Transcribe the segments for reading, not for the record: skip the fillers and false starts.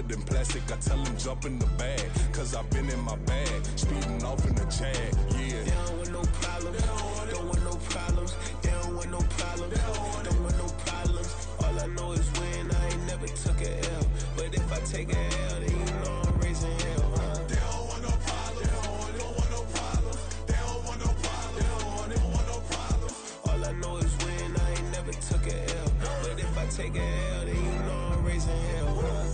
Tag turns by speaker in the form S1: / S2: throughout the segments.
S1: bigger than plastic. I tell them jump in the bag, cause I've been in my bag, speeding off in the Jag, yeah. They don't want no problems, don't want no problems. They don't want no problems, don't want no problems. All I know is win, I ain't never took a L. But if I take a L, then you know I'm raising hell, huh? They don't want no problems, they don't want no problems. They don't want no problems, they don't want no problems. All I know is win, I ain't never took a L. But if I take a L, then you know I'm raising hell, huh?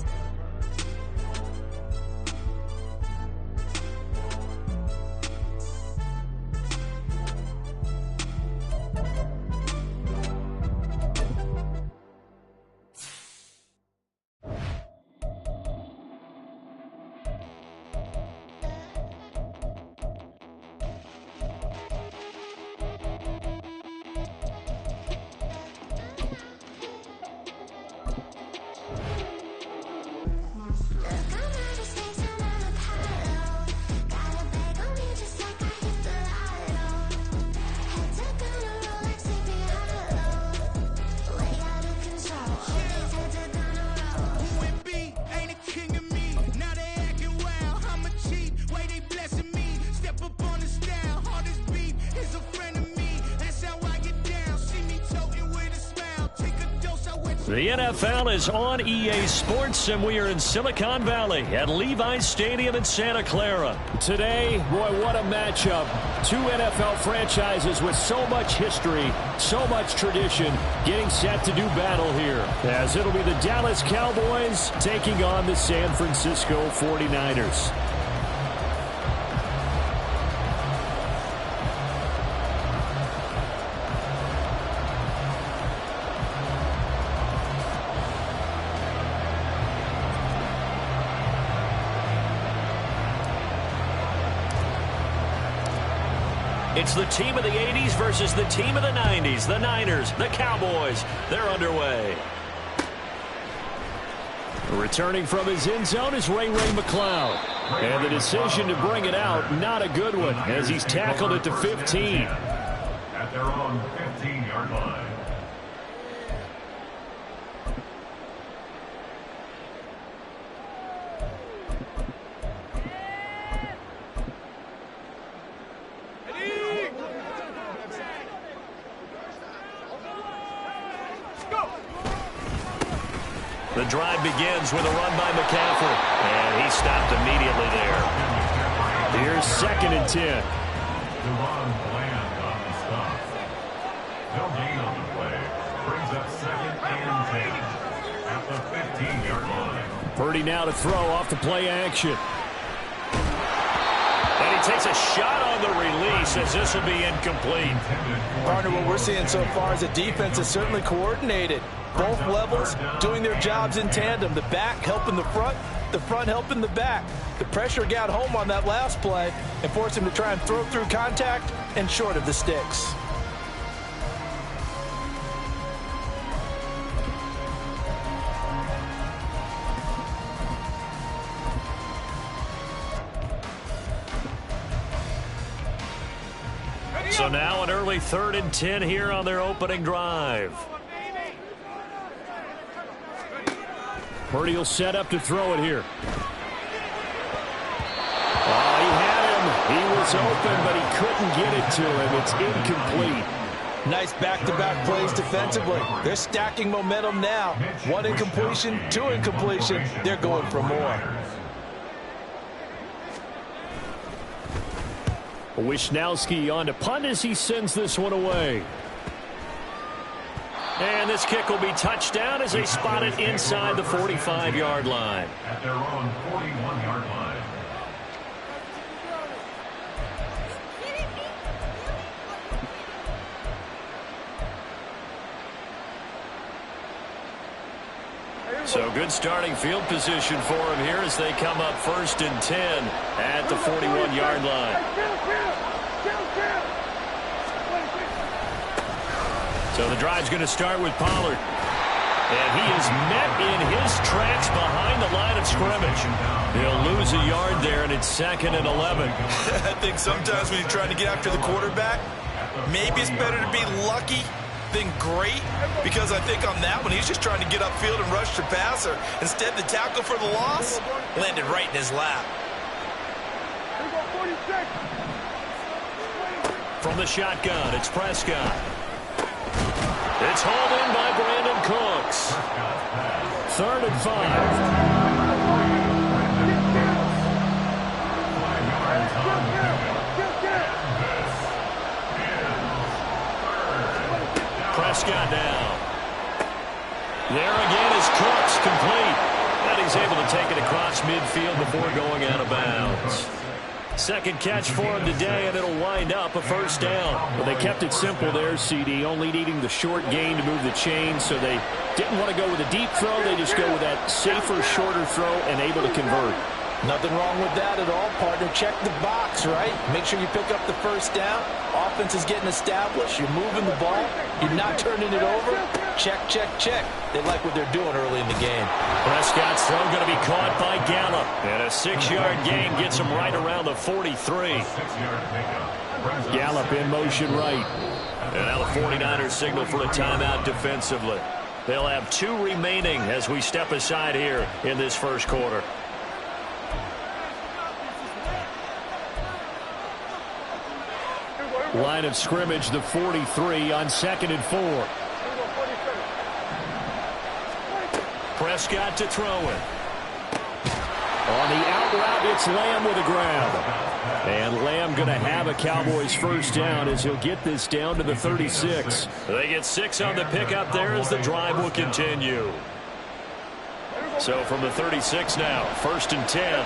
S2: The NFL is on EA Sports, and we are in Silicon Valley at Levi's Stadium in Santa Clara.
S3: Today, boy, what a matchup. Two NFL franchises with so much history, so much tradition, getting set to do battle here. As it'll be the Dallas Cowboys taking on the San Francisco 49ers.
S2: It's the team of the 80s versus the team of the 90s. The Niners, the Cowboys, they're underway.
S3: Returning from his end zone is Ray McCloud. And the decision to bring it out, not a good one, as he's tackled it to 15.
S4: At their own 15-yard line.
S2: The drive begins with a run by McCaffrey, and he stopped immediately there.
S3: Here's 2nd and 10.
S4: Devon Bland on the stop. No gain on the play. Brings up 2nd and 10 at the 15-yard line.
S3: Purdy now to throw off the play action.
S2: And he takes a shot on the release, as this will be incomplete.
S5: Partner, what we're seeing so far is the defense is certainly coordinated. Both levels doing their jobs in tandem. The back helping the front helping the back. The pressure got home on that last play and forced him to try and throw through contact and short of the sticks.
S2: So now an early 3rd and 10 here on their opening drive.
S3: Purdy will set up to throw it here. Oh, he had him. He was open, but he couldn't get it to him. It's incomplete.
S5: Nice back-to-back plays defensively. They're stacking momentum now. 1 incompletion, 2 incompletion. They're going for more.
S3: Wisnowski on to punt as he sends this one away.
S2: And this kick will be touchdown as they spot it inside the 45-yard line.
S4: At their own 41-yard line.
S2: So good starting field position for him here as they come up 1st and 10 at the 41-yard line. So the drive's going to start with Pollard. And he is met in his tracks behind the line of scrimmage. He'll lose a yard there, and it's 2nd and 11.
S6: I think sometimes when you're trying to get after the quarterback, maybe it's better to be lucky
S5: been great because I think on that one he's just trying to get upfield and rush the passer. Instead, the tackle for the loss landed right in his lap.
S2: From the shotgun, it's Prescott. It's hauled in by Brandon Cooks.
S3: 3rd and 5.
S2: Prescott down. There again is Cooks, complete. And he's able to take it across midfield before going out of bounds. Second catch for him today, and it'll wind up a first down.
S3: Well, they kept it simple there, CD, only needing the short gain to move the chain, so they didn't want to go with a deep throw. They just go with that safer, shorter throw and able to convert.
S5: Nothing wrong with that at all, partner. Check the box, right? Make sure you pick up the first down. Offense is getting established. You're moving the ball. You're not turning it over. Check, check, check. They like what they're doing early in the game.
S2: Prescott's throw going to be caught by Gallup. And a 6-yard gain gets him right around the 43.
S3: Gallup in motion right.
S2: And now the 49ers signal for a timeout defensively. They'll have 2 remaining as we step aside here in this first quarter.
S3: Line of scrimmage, the 43 on 2nd and 4.
S2: Prescott to throw it.
S3: On the out route, it's Lamb with a grab. And Lamb going to have a Cowboys first down as he'll get this down to the 36.
S2: They get 6 on the pickup there as the drive will continue. So from the 36 now, 1st and 10.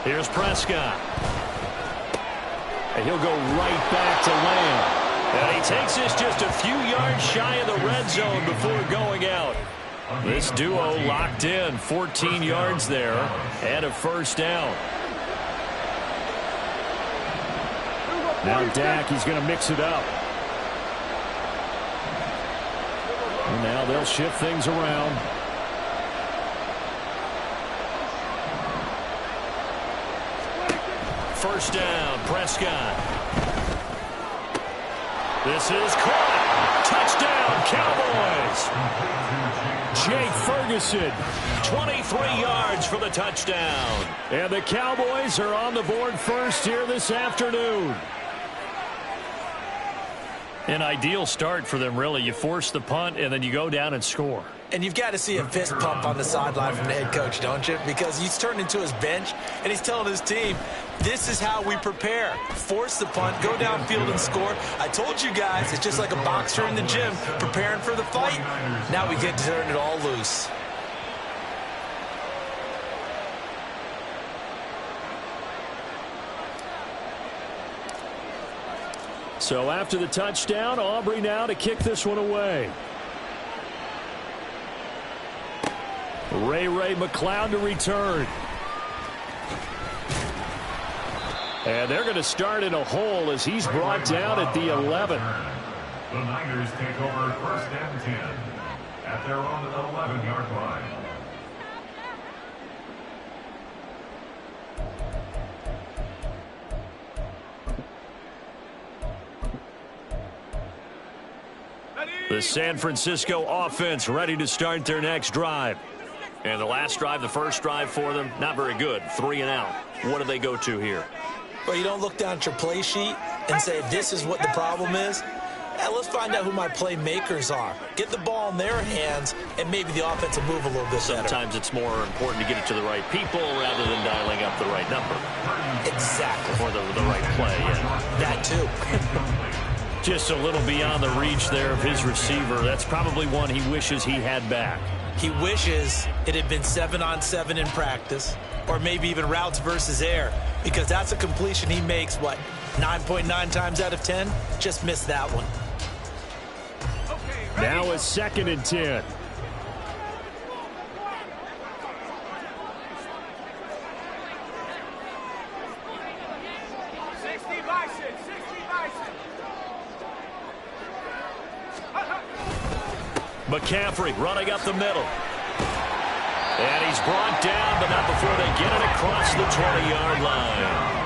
S2: Here's Prescott.
S3: And he'll go right back to Lamb.
S2: And he takes this just a few yards shy of the red zone before going out. This duo locked in, 14 yards there, and a first down.
S3: Now Dak, he's going to mix it up. And now they'll shift things around.
S2: First down, Prescott. This is caught. Touchdown, Cowboys.
S3: Jake Ferguson.
S2: 23 yards for the touchdown.
S3: And the Cowboys are on the board first here this afternoon.
S2: An ideal start for them, really. You force the punt, and then you go down and score.
S5: And you've got to see a fist pump on the sideline from the head coach, don't you? Because he's turned into his bench, and he's telling his team, this is how we prepare. Force the punt, go downfield and score. I told you guys, it's just like a boxer in the gym preparing for the fight. Now we get to turn it all loose.
S3: So after the touchdown, Aubrey now to kick this one away. Ray McCloud to return. And they're going to start in a hole as he's brought down at the 11.
S4: The Niners take over 1st and 10 at their own 11-yard line.
S2: The San Francisco offense ready to start their next drive. And the last drive, the first drive for them, not very good. 3 and out. What do they go to here?
S5: Well, you don't look down at your play sheet and say, this is what the problem is. Let's find out who my playmakers are. Get the ball in their hands, and maybe the offense will move a little bit better.
S2: Sometimes it's more important to get it to the right people rather than dialing up the right number.
S5: Exactly.
S2: Or the right play, yeah.
S5: That too.
S2: Just a little beyond the reach there of his receiver. That's probably one he wishes he had back.
S5: He wishes it had been 7-on-7 in practice, or maybe even routes versus air, because that's a completion he makes, what, 9.9 times out of 10? Just missed that one.
S3: Now a 2nd and 10.
S2: McCaffrey running up the middle. And he's brought down, but not before they get it across the 20-yard line.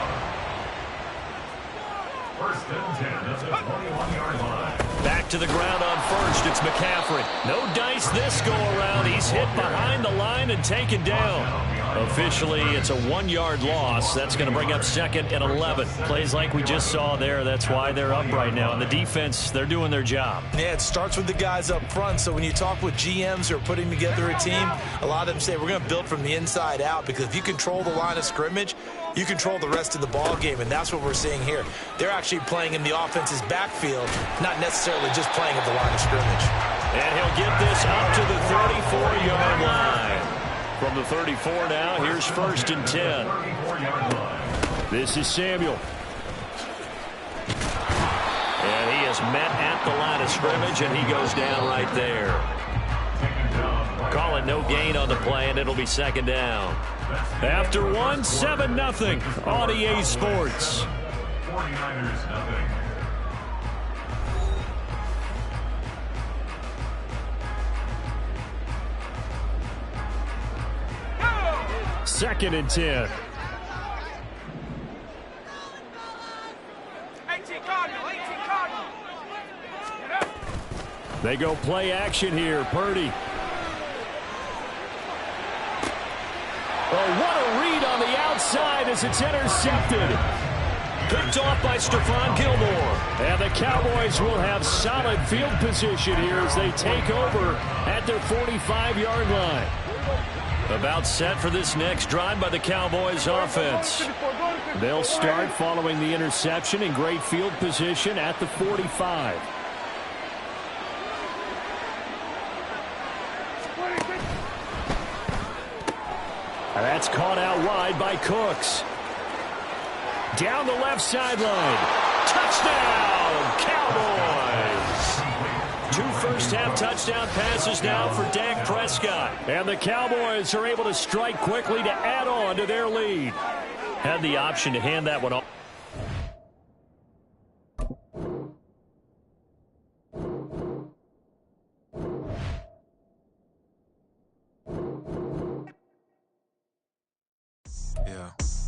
S4: First and 10 at the 21-yard line.
S2: Back to the ground on first. It's McCaffrey. No dice this go-around. He's hit behind the line and taken down. Officially, it's a 1-yard loss. That's going to bring up second and 11. Plays like we just saw there. That's why they're up right now. And the defense, they're doing their job.
S5: Yeah, it starts with the guys up front. So when you talk with GMs who are putting together a team, a lot of them say we're going to build from the inside out, because if you control the line of scrimmage, you control the rest of the ball game, and that's what we're seeing here. They're actually playing in the offense's backfield, not necessarily just playing at the line of scrimmage.
S2: And he'll get this up to the 34-yard line. From the 34 now, here's first and 10.
S3: This is Samuel.
S2: And he is met at the line of scrimmage, and he goes down right there. Call it no gain on the play, and it'll be second down.
S3: After one, 7-0 on EA Sports.
S4: 49ers nothing.
S3: Second and 10.
S6: 18 Cardinal.
S3: They go play action here. Purdy. Oh, what a read on the outside as it's intercepted.
S2: Picked off by Stephon Gilmore.
S3: And the Cowboys will have solid field position here as they take over at their 45-yard line.
S2: About set for this next drive by the Cowboys offense.
S3: They'll start following the interception in great field position at the 45. That's caught out wide by Cooks. Down the left sideline. Touchdown, Cowboys! 2 first-half touchdown passes now for Dak Prescott. And the Cowboys are able to strike quickly to add on to their lead.
S2: Had the option to hand that one off.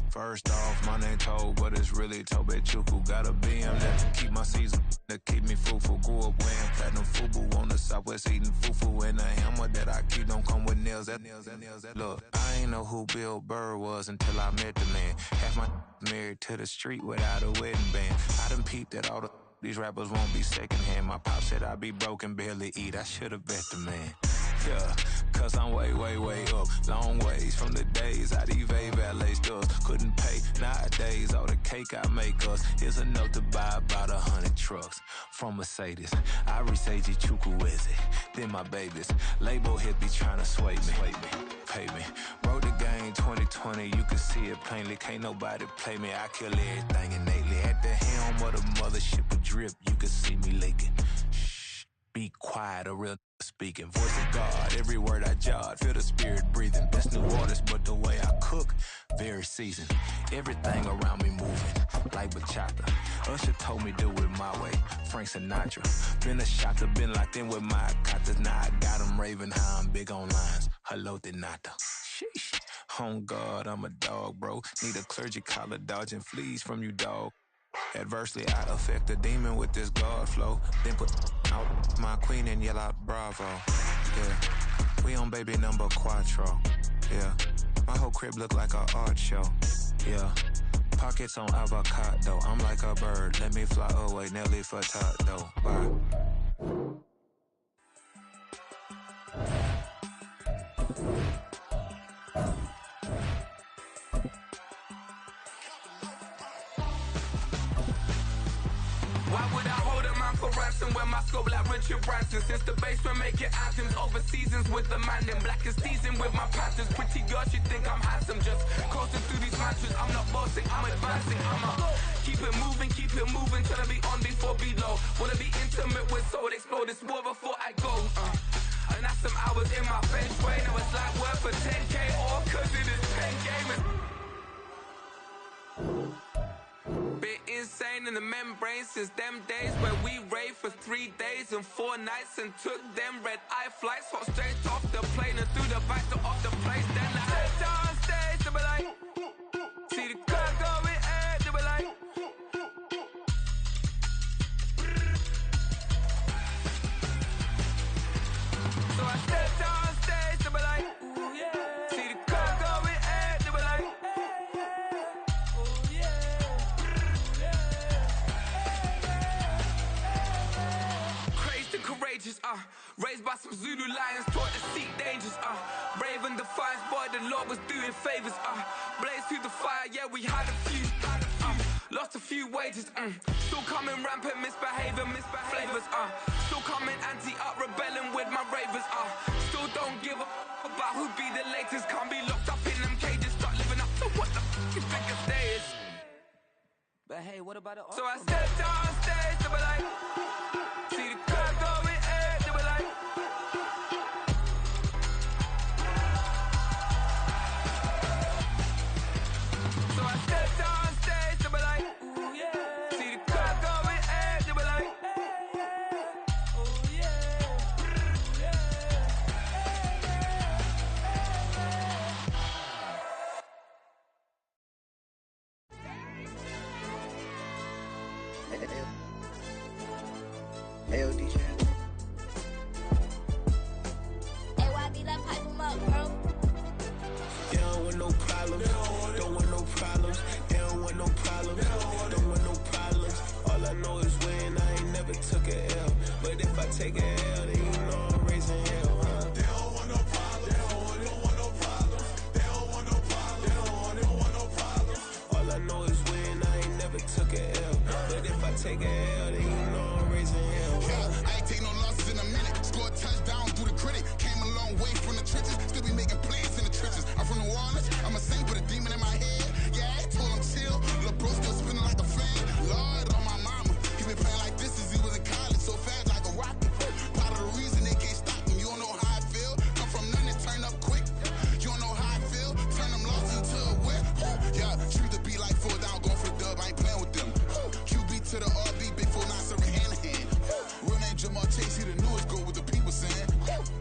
S1: First off, my name Toad, but it's really Tobe Chuku. Got a BM that to keep my season, that keep me fruitful. Grew up wearing platinum FUBU on the Southwest, eating fufu. And the hammer that I keep don't come with nails. Look, I ain't know who Bill Burr was until I met the man. Half my married to the street without a wedding band. I done peeped at all these rappers won't be secondhand. My pop said I'd be broke and barely eat. I should've bet the man. Yeah, cause I'm way up. Long ways from the days I eBay valet stores. Couldn't pay nowadays. All the cake I make us is enough to buy about 100 trucks. From Mercedes, I resage Chukwueze. Then my babies. Label hit be trying to sway me. Pay me. Wrote the game 2020. You can see it plainly. Can't nobody play me. I kill everything innately. At the helm of the mothership with drip. You can see me leaking. Shh, be quiet. A real speaking, voice of God, every word I jot, feel the spirit breathing. Best new orders, but the way I cook, very seasoned. Everything around me moving, like bachata. Usher told me do it my way, Frank Sinatra. Been a shotter, been locked in with my katas. Now I got them raving how I'm big on lines. Hello, Denata. Sheesh. On God, I'm a dog, bro. Need a clergy collar, dodging fleas from you, dog. Adversely, I affect a demon with this God flow. Then put out my queen and yell out bravo. Yeah, we on baby number quattro. Yeah, my whole crib look like a art show. Yeah, pockets on avocado. I'm like a bird. Let me fly away, Nelly Furtado. Bye.
S7: Why would I hold a man for ransom when my scope like Richard Branson? Since the basement making anthems over seasons with the man in black is seasoned with my patterns. Pretty girl, she think I'm handsome. Just coasting through these matches. I'm not bossing, I'm advancing. Keep it moving, trying to be on before below. Wanna be intimate with soul, explore this war before I go. And that's some hours in my feng shui. Now it's like work for 10K or cause it is 10 gamers. Bit insane and in the membrane since them days where we raved for 3 days and 4 nights and took them red-eye flights, hot straight off the plane and through the back door of the place. Then I stepped on stage, they were like, see the crowd going air, they were like, so I stepped on stage, they were like, ooh yeah. See the crowd going air, they were like, ooh yeah. Crazed and courageous, raised by some Zulu lions, taught to seek dangers, brave and defiant, boy, the Lord was doing favors, blaze through the fire, yeah, we had a few, lost a few wages, still coming rampant, misbehaving, flavors, still coming anti-up, rebelling with my ravers, still don't give a about who be the latest, can't be locked up in them cages, start living up to what the you think a day is. But hey, what about it? So I stepped on stage, they were like, see the crowd going air, they were like, so I stepped on stage, they were like, ooh yeah. See the crowd going air, they were like, oh yeah.
S6: Hey, DJ.
S8: Hey, YB, let's pipe him up, bro.
S1: They don't want no problems, don't want no problems. They don't want no problems, don't want no problems. All I know is when I ain't never took a L. But if I take a L, then you know I'm raising hell, huh? They don't want no problems, they don't want no problems. They don't want no problems, they don't want no problems. All I know is when I ain't never took a L. But if I take a L, then you know I'm raising hell, huh?
S9: I ain't take no losses in a minute. Scored touchdown through the critic. Came a long way from the trenches. Still be making plays in the trenches. I'm from New Orleans. I'm a saint with a demon in my head. Yeah, I told him chill. Lil' bro still spinning like a fan. Lord on my mama. He been playing like this since he was in college. So fast like a rocket. Part of the reason they can't stop him. You don't know how I feel. Come from nothing, turn up quick. You don't know how I feel. Turn them losses into a whip. Yeah, treat the beat like 4 down. Going for the dub. I ain't playing with them. QB to the RB. Big 4 not serving hand to hand. Real name Jamal Chase. He the newest goal with the people saying.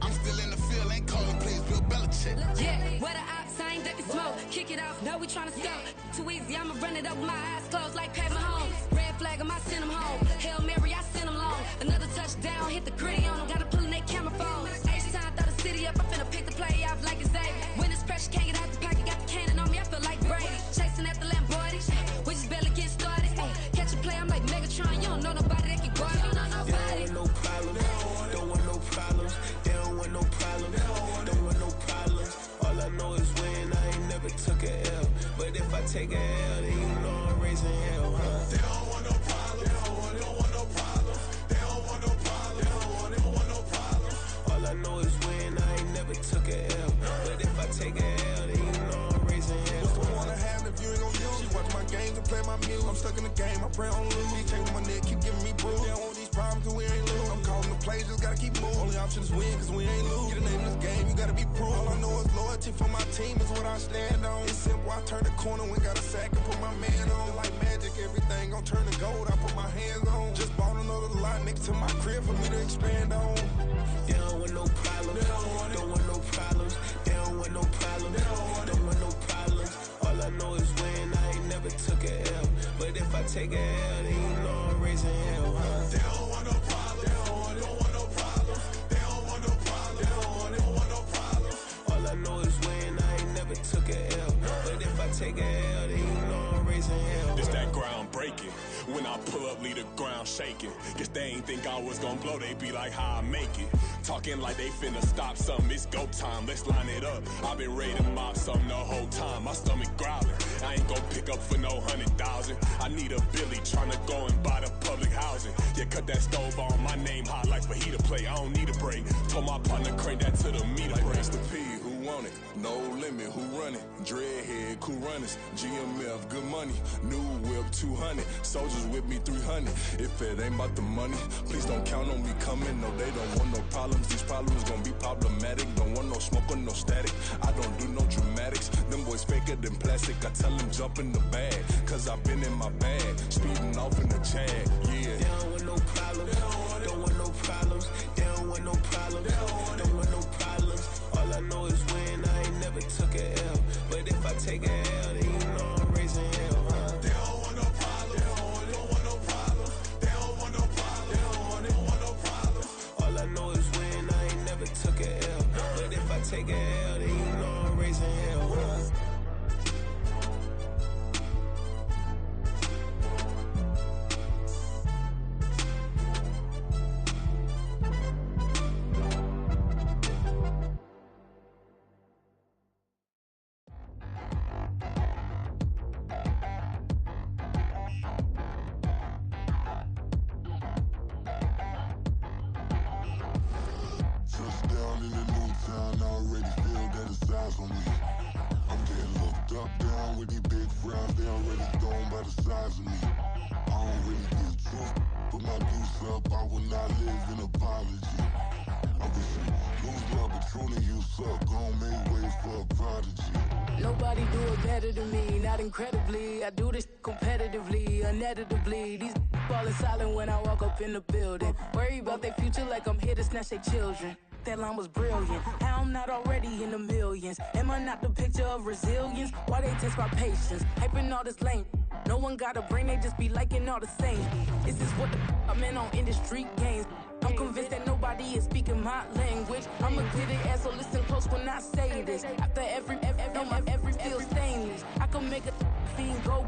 S9: I'm still in the field. Ain't calling plays. Bill Belichick.
S10: Yeah, where the ops ain't that can smoke. Kick it off, no, we tryna scout. Too easy, I'ma run it up with my eyes closed like Pat Mahomes. Red flag, I send him home. Hail Mary, I send him long. Another touchdown, hit the gritty on him. Gotta pull in their camera phone. H-time, throw the city up. I finna pick the play off like it's Xavier. When this pressure can't get out the pocket, got the cannon on me. I feel like Brady. Chasing at the Lamborghini. We just barely get started. Catch a play, I'm like Megatron. You don't know nobody that can guard me. You know nobody.
S1: They don't want no problems, don't want no problems. They don't want no problems, don't want no problems. All I know is when I ain't never took a L. But if I take a L, then you know I'm raising hell, huh? They don't want no problems, don't want no problems. They don't want no problems, they don't want no problems. All I know is when I ain't never took a L. But if I take a L, then you know I'm raising hell.
S11: What's the point of having if you ain't gon' use? She watch my games and play my music. I'm stuck in the game, I pray on lose. He changing my neck, keep giving me bruise. They don't want these problems cause we ain't lose. I'm calling the plays, just gotta keep moving. Only option is win cause we ain't lose. Get a name in this game, you gotta be proof. All I know is loyalty for my team is what I stand on. It's simple, I turn the corner when got a sack and put my man on. Like magic, everything gon' turn to gold, I put my hands on. Just bought another lot next to my crib for me to expand on.
S1: They don't want no problems, don't want no problems. They don't want no problems, don't want no problems. All I know is when I ain't never took a L. But if I take a L, then you know I'm raising hell, huh? They don't want no problems, don't want no problems. They don't want no problems, they don't want no problems. All I know is when I ain't never took a L. But if I take a L, then you know I'm raising hell.
S12: It's that ground breaking. When I pull up, leave the ground shaking. Guess they ain't think I was gonna blow, they be like, how I make it. Talking like they finna stop something, it's go time, let's line it up. I've been ready to mob something the whole time, my stomach growling. I ain't gon' pick up for no 100,000. I need a Billy tryna go and buy the public housing. Yeah, cut that stove on, my name hot like fajita plate. I don't need a break. Told my partner crank that to the meter break.
S1: Mr. P, who want it? No limit, who run it? Dreadhead Cool Runners, GMF, good money. New whip, 200. Soldiers with me, 300. If it ain't about the money, please don't count on me coming. No, they don't want no problems. These problems gonna be problematic. Don't want no smoke or no static. I don't do no dramatics. Them boys faker than plastic. I tell them jump in the bag, cause I've been in my bag. Speeding off in the Jag, yeah.
S13: They don't want no problems. Don't want no problems. They don't want no problems. Don't want no problems. All I know is win. I ain't never took a L. But if I take a L, then you know I'm raising hell, huh?
S1: They don't want no problems. They don't want no problems. They don't want no problems. They don't want no problems.
S13: All I know is win. I ain't never took a L. But if I take a L, then you know I'm raising hell, huh?
S9: Touchdown in the new town, I already feel that it's eyes on me. I'm getting looked up, down with these big frowns, they already thrown by the size of me. I don't really give truth, put my deuce up, I will not live in apology. I wish you lose love, but truly you suck, gon' make way for a prodigy.
S10: Nobody do it better than me, not incredibly. I do this competitively, uneditably. These falling silent when I walk up in the building. Worry about their future like I'm here to snatch their children. That line was brilliant. How I'm not already in the millions? Am I not the picture of resilience? Why they test my patience? Hyping all this lame. No one got a brain, they just be liking all the same. Is this what the I'm in on industry games? I'm convinced that nobody is speaking my language. I'm a good ass, so listen close when I say this. After every feel stainless. I can make a fiend go.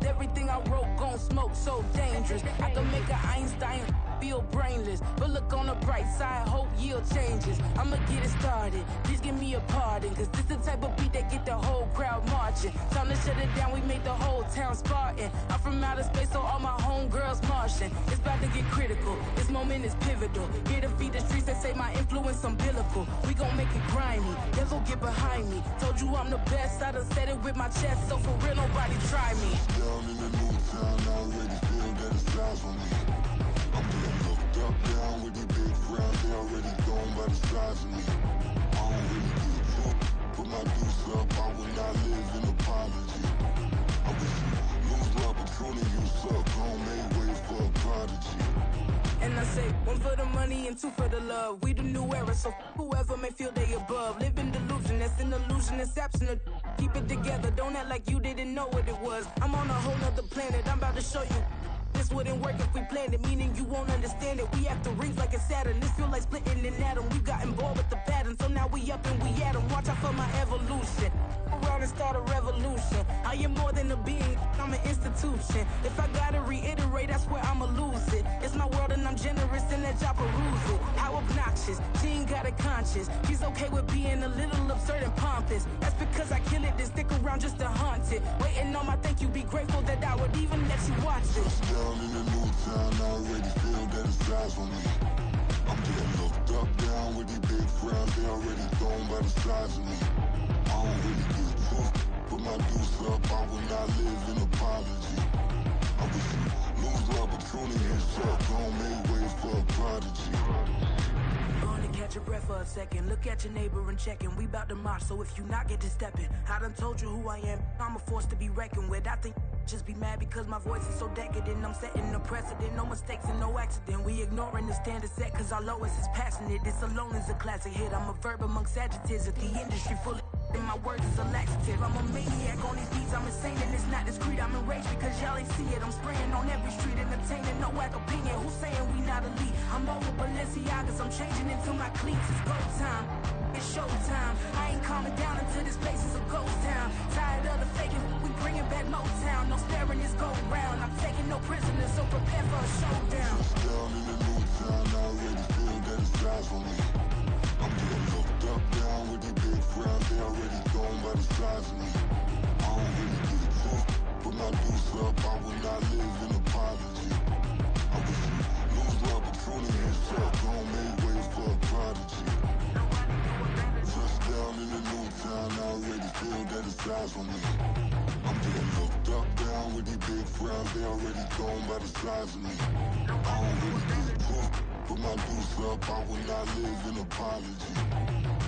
S10: Everything I wrote gon' smoke, so dangerous. I can make an Einstein feel brainless. But look on the bright side, hope yield changes. I'ma get it started, please give me a pardon. Cause this the type of beat that get the whole crowd marching. Time to shut it down, we made the whole town Spartan. I'm from outer space, so all my homegirls Martian. It's about to get critical, this moment is pivotal. Here to feed the streets that say my influence umbilical. We gon' make it grimy, never get behind me. Told you I'm the best, I done said it with my chest. So for real, nobody try me.
S9: Down in the new town, I already feel that it's eyes on me. I'm getting looked up, down with these big frowns, they already thrown by the size of me. I don't really give truth, put my deuce up, I will not live in apology. I wish you lose love, but truly you suck, gon' make way for a prodigy.
S10: And I say, one for the money and two for the love. We the new era, so whoever may feel they above. Live in delusion, that's an illusion, that's absent. Keep it together, don't act like you didn't know what it was. I'm on a whole nother planet, I'm about to show you. This wouldn't work if we planned it, meaning you won't understand it. We act the rings like a Saturn. This feel like splitting an atom. We got involved with the pattern, so now we up and we at 'em. Watch out for my evolution. Around and start a revolution. I am more than a being, I'm an institution. If I gotta reiterate, that's where I'ma lose it. It's my world and I'm generous and that y'all peruse it. How obnoxious, she ain't got a conscience. She's okay with being a little absurd and pompous. That's because I kill it, then stick around just to haunt it. Waiting on my thank you, be grateful that I would even let you watch this.
S9: Down in the new town, I already feel that it's eyes on me. I'm getting looked up, down with these big frowns, they already thrown by the size of me. I don't really give truth, put my deuce up, I will not live in apology. I wish you lose love, but truly you suck, gon' make way for a prodigy.
S10: Gonna catch your breath for a second. Look at your neighbor and check in. We bout to march, so if you not get to stepping, I done told you who I am. I'm a force to be reckoned with. I think just be mad because my voice is so decadent. I'm setting a precedent, no mistakes and no accident. We ignoring the standard set cause our lowest is passionate. This alone is a classic hit. I'm a verb amongst adjectives. If the industry full of and my words is a laxative. I'm a maniac on these beats, I'm insane and it's not discreet. I'm enraged because y'all ain't see it. I'm spraying on every street, entertaining, no whack opinion. Who's saying we not elite? I'm over Balenciagas, I'm changing into my cleats. It's go time, it's showtime. I ain't calming down until this place is a ghost town. Tired of the faking, we bringing back Motown. No sparing this go round. I'm taking no prisoners, so prepare for a showdown.
S9: Down in the new town, I already feel that it's eyes on me. I'm getting looked up, down with these big frowns, they already thrown by the size of me. I don't really give truth, put my deuce up, I will not live in apology. I wish you lose love, but truly you suck, gon' make way for a prodigy. Touchdown down in the new town, I already feel that it's eyes on me. I'm getting looked up, down with these big frowns, they already gone by the size of me. I don't really get drunk, put my goose up, I will not live in apology.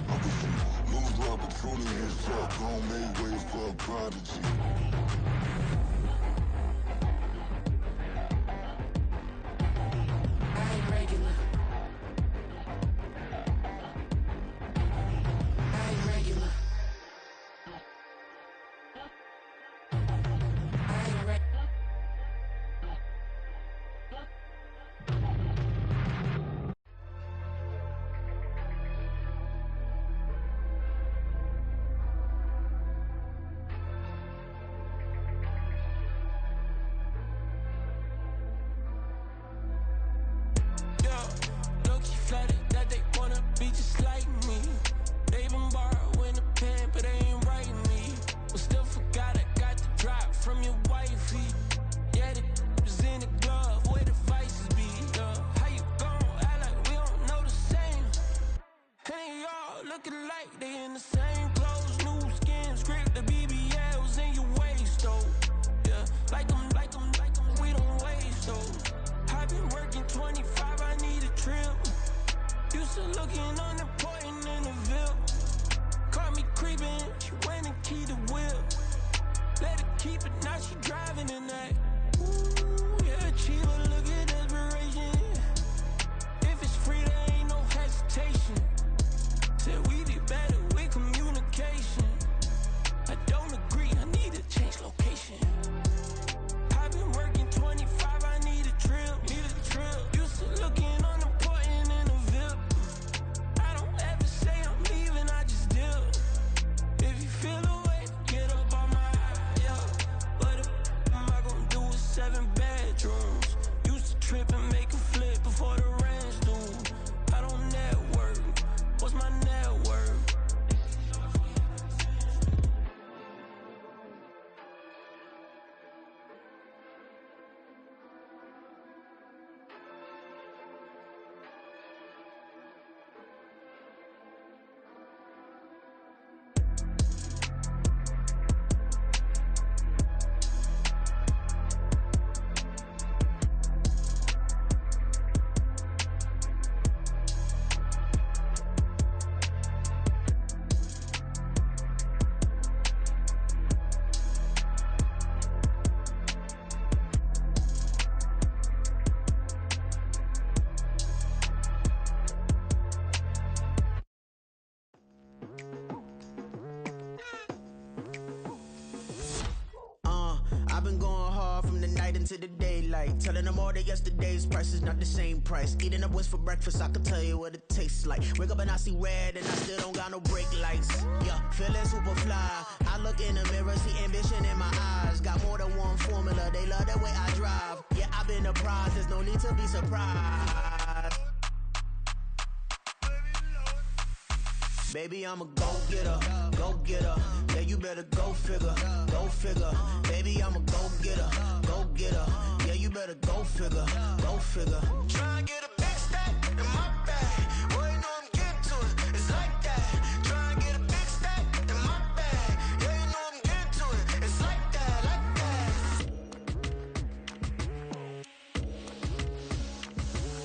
S9: I wish you lose the opportunity and suck, gon' make way for a prodigy.
S14: To the daylight, telling them all that yesterday's price is not the same price. Eating up what's for breakfast, I can tell you what it tastes like. Wake up and I see red and I still don't got no brake lights. Yeah, feeling super fly. I look in the mirror, see ambition in my eyes. Got more than one formula, they love the way I drive. Yeah, I've been a prize, there's no need to be surprised. Baby, I'm a go-getter, go-getter. Yeah, you better go figure, go figure. Baby, I'm a go-getter, go-getter. Yeah, you better go figure, go figure. Try and get a big stack in my bag. Boy, you know I'm getting to it, it's like that. Try and get a big stack in my bag. Yeah, you know I'm getting to it, it's like that, like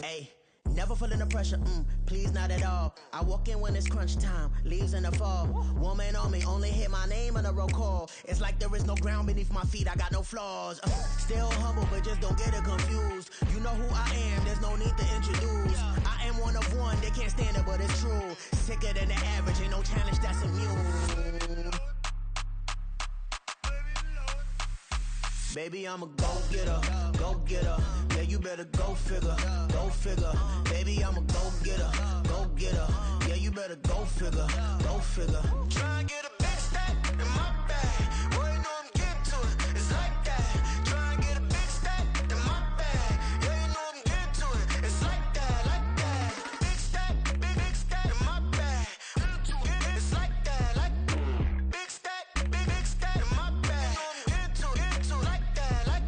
S14: that. Hey, never feeling the pressure, please not at all. I walk in when it's crunch time, leaves in the fall. Woman on me, only hit my name on a roll call. It's like there is no ground beneath my feet, I got no flaws. Still humble, but just don't get it confused. You know who I am, there's no need to introduce. I am one of one, they can't stand it, but it's true. Sicker than the average, ain't no challenge that's immune. Baby, I'm a go-getter, go-getter. Yeah, you better go figure, go figure. Baby, I'm a go-getter, go-getter. Yeah, you better go figure, go figure. Try and get a big stack in my bag. Boy, you know I'm getting to it, it's like that. Try and get a big stack in my bag. Yeah, you know I'm getting to it, it's like that, like that. Big stack in my bag. It's like that, like big stack in my bag. You know I'm getting to it, like that, like.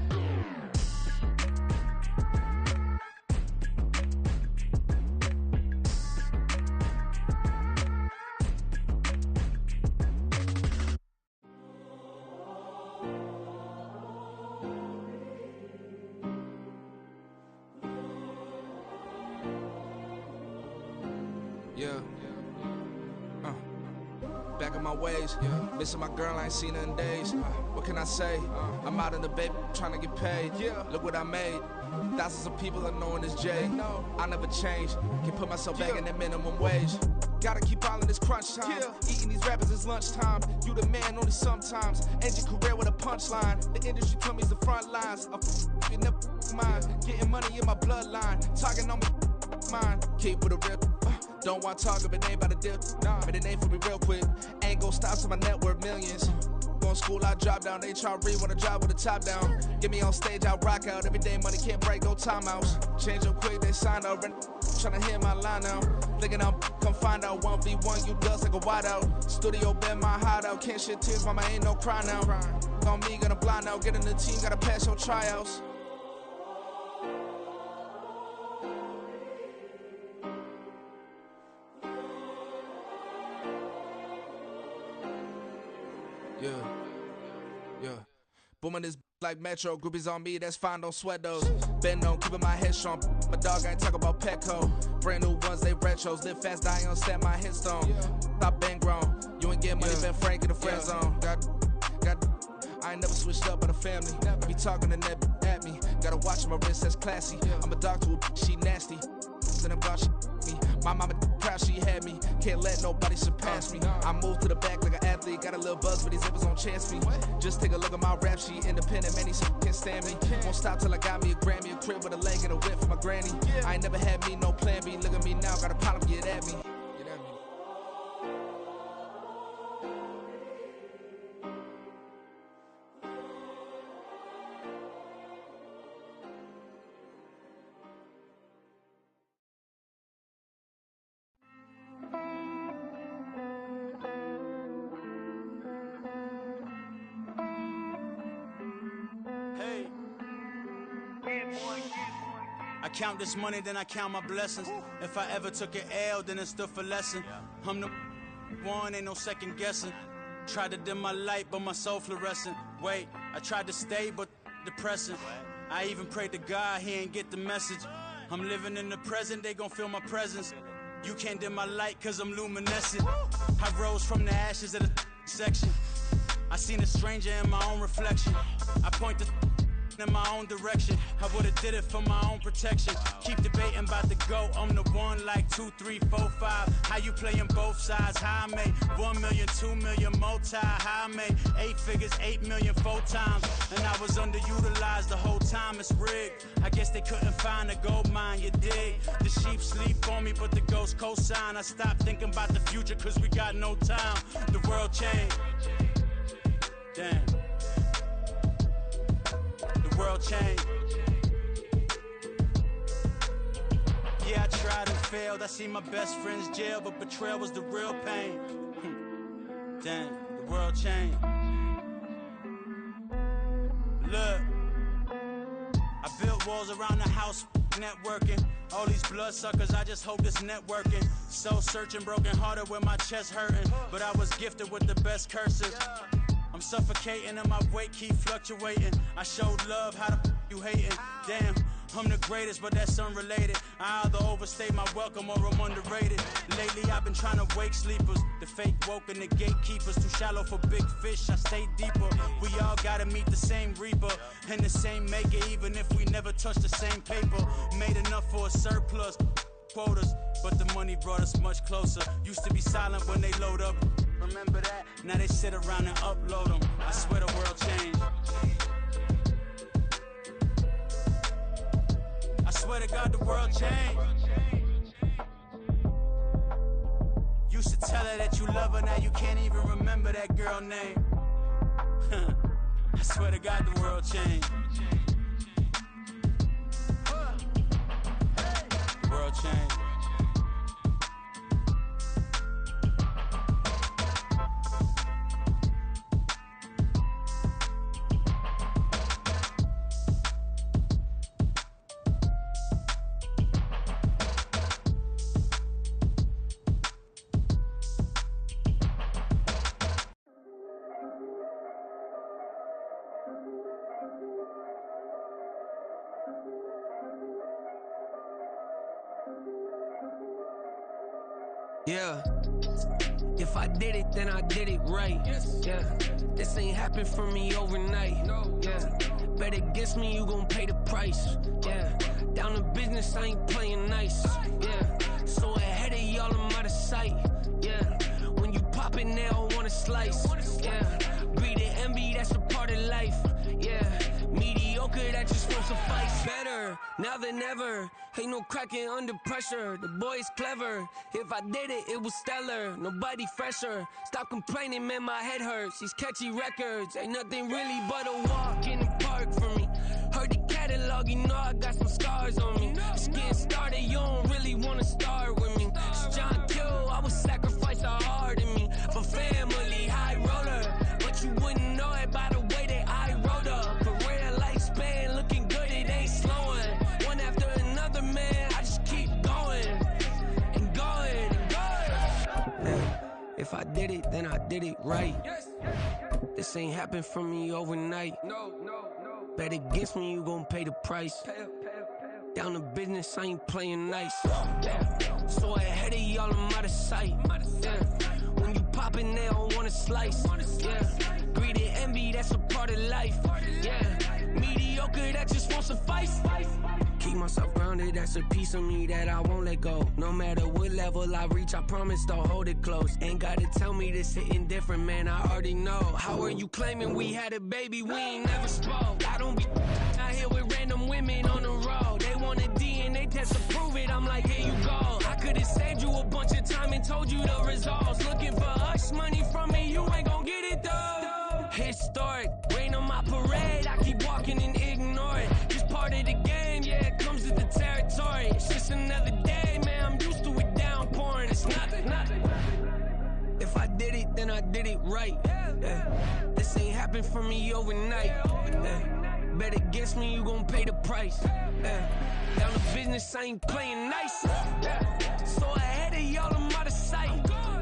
S15: Yeah. Back in my ways, missing my girl, I ain't seen her in days. What can I say? I'm out in the baby, trying to get paid. Look what I made. Thousands of people are knowing this Jay. I never change. Can put myself back in that minimum wage. Gotta keep all in this crunch time. Eating these rappers is lunchtime. You the man only sometimes. End your career with a punchline. The industry told me it's the front lines. You never mind. Getting money in my bloodline. Talking on me, mine. Keep with a real. Don't want to talk if it ain't about a dip. But it ain't for me real quick. Ain't gon' stop till my net worth millions. Going school, I drop down. They try to read when I drop with the top down. Get me on stage, I rock out. Every day money can't break, no timeouts. Change up quick, they signed up. Tryna hear my line now. Thinking I'm come find out 1v1, you dust like a wideout. Studio been my hideout. Can't shed tears, mama ain't no cry now. On me, gonna blind out. Get in the team, gotta pass your tryouts. Yeah. Booming this like Metro, groupies on me, that's fine, don't sweat those. Been on, keeping my head strong. My dog ain't talk about Petco. Brand new ones, they retros. Live fast, die on set, my headstone. Stop been grown. You ain't getting money, been Frank in the friend zone. I ain't never switched up on the family. Be talking to that at me. Gotta watch my wrist, that's classy. I'm a dog to a she nasty. Then I'm gone, she me. My mama proud she had me. Can't let nobody surpass me. I moved to the back like an athlete. Got a little buzz, but these zippers don't chance me. Just take a look at my rap sheet. Independent, man, these can't stand me. Won't stop till I got me a Grammy, a crib with a leg and a whip for my granny. I ain't never had me no plan B. Look at me now, got a problem, get at me.
S16: I count this money, then I count my blessings. If I ever took an L, then it stood for lesson. I'm the one, ain't no second guessing. Tried to dim my light, but my soul fluorescent. Wait, I tried to stay, but depressing. I even prayed to God, he ain't get the message. I'm living in the present, they gon' feel my presence. You can't dim my light, cause I'm luminescent. I rose from the ashes of the section. I seen a stranger in my own reflection. I point the in my own direction. I would've did it for my own protection. Keep debating about the GOAT. I'm the one like 2, 3, 4, 5. How you playing both sides? How I made 1 million, 2 million, multi. How I made 8 figures, 8 million, 4 times. And I was underutilized the whole time. It's rigged. I guess they couldn't find a gold mine, you dig? The sheep sleep on me, but the ghost co-sign. I stopped thinking about the future, cause we got no time. The world changed. Damn. World change. Yeah, I tried and failed. I see my best friends jail, but betrayal was the real pain. Damn, the world changed. Look, I built walls around the house, networking. All these bloodsuckers, I just hope this networking. Soul searching, broken hearted with my chest hurting. But I was gifted with the best curses. I'm suffocating and my weight keep fluctuating. I showed love, how the you hating? Damn, I'm the greatest, but that's unrelated. I either overstay my welcome or I'm underrated. Lately I've been trying to wake sleepers. The fake woke and the gatekeepers. Too shallow for big fish, I stay deeper. We all gotta meet the same reaper and the same maker, even if we never touch the same paper. Made enough for a surplus quotas, but the money brought us much closer. Used to be silent when they load up. Remember that? Now they sit around and upload them. I swear the world changed. I swear to God the world changed. Used to tell her that you love her, now you can't even remember that girl name. I swear to God the world changed. The world changed.
S17: Yeah. If I did it, then I did it right. Yeah. This ain't happened for me overnight. Yeah. Bet against me, you gon' pay the price. Yeah. Down to business, I ain't playing nice. Yeah. So ahead of y'all, I'm out of sight. Yeah. When you poppin', they don't wanna slice. Yeah. Greed and envy, that's a part of life. Yeah. Mediocre, that just won't suffice. Better now than ever. Ain't no cracking under pressure. The boy's clever. If I did it, it was stellar. Nobody fresher. Stop complaining, man, my head hurts. These catchy records ain't nothing really but a walk in the park for me. Heard the catalog, you know I got some scars on me. It's getting started, you don't really wanna start with me. It's John Q, I would sacrifice a heart in me for family, high roller. But you wouldn't know it by the way that I wrote up. Career lifespan looking good, it ain't slowing. One after another, man, I just keep going and going and going. Yeah. If I did it, then I did it right. This ain't happened for me overnight. Bet against me, you gon' pay the price. Down to business, I ain't playing nice. Yeah. So ahead of y'all, I'm out of sight. Yeah. When you poppin', they don't wanna slice. Yeah. Greed and envy, that's a part of life. Yeah. Mediocre, that just won't suffice. Keep myself grounded, that's a piece of me that I won't let go. No matter what level I reach, I promise to hold it close. Ain't gotta tell me this hitting different, man, I already know. How are you claiming we had a baby, we ain't never spoke? I don't be out here with random women on the road. They want a DNA test to prove it, I'm like, here you go. I could've saved you a bunch of time and told you the results. Looking for hush money from me, you ain't gon' get it though. Historic, rain on my parade, I keep walking and ignore it. Just part of the game, yeah, it comes with the territory. It's just another day, man, I'm used to it downpouring. It's nothing. If I did it, then I did it right. Yeah. This ain't happened for me overnight. Yeah. Bet against me, you gon' pay the price. Yeah. Down to business, I ain't playing nice. Yeah. So ahead of y'all, I'm out of sight.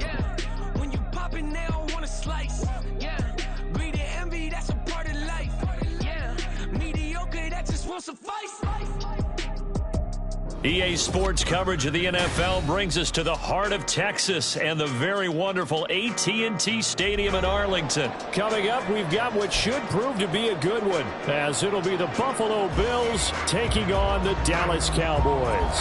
S17: Yeah. When you poppin', they don't wanna slice. Yeah. Greed and envy, that's a part of life. Yeah. Mediocre, that just won't suffice.
S2: EA Sports coverage of the NFL brings us to the heart of Texas and the very wonderful AT&T Stadium in Arlington.
S3: Coming up, we've got what should prove to be a good one, as it'll be the Buffalo Bills taking on the Dallas Cowboys.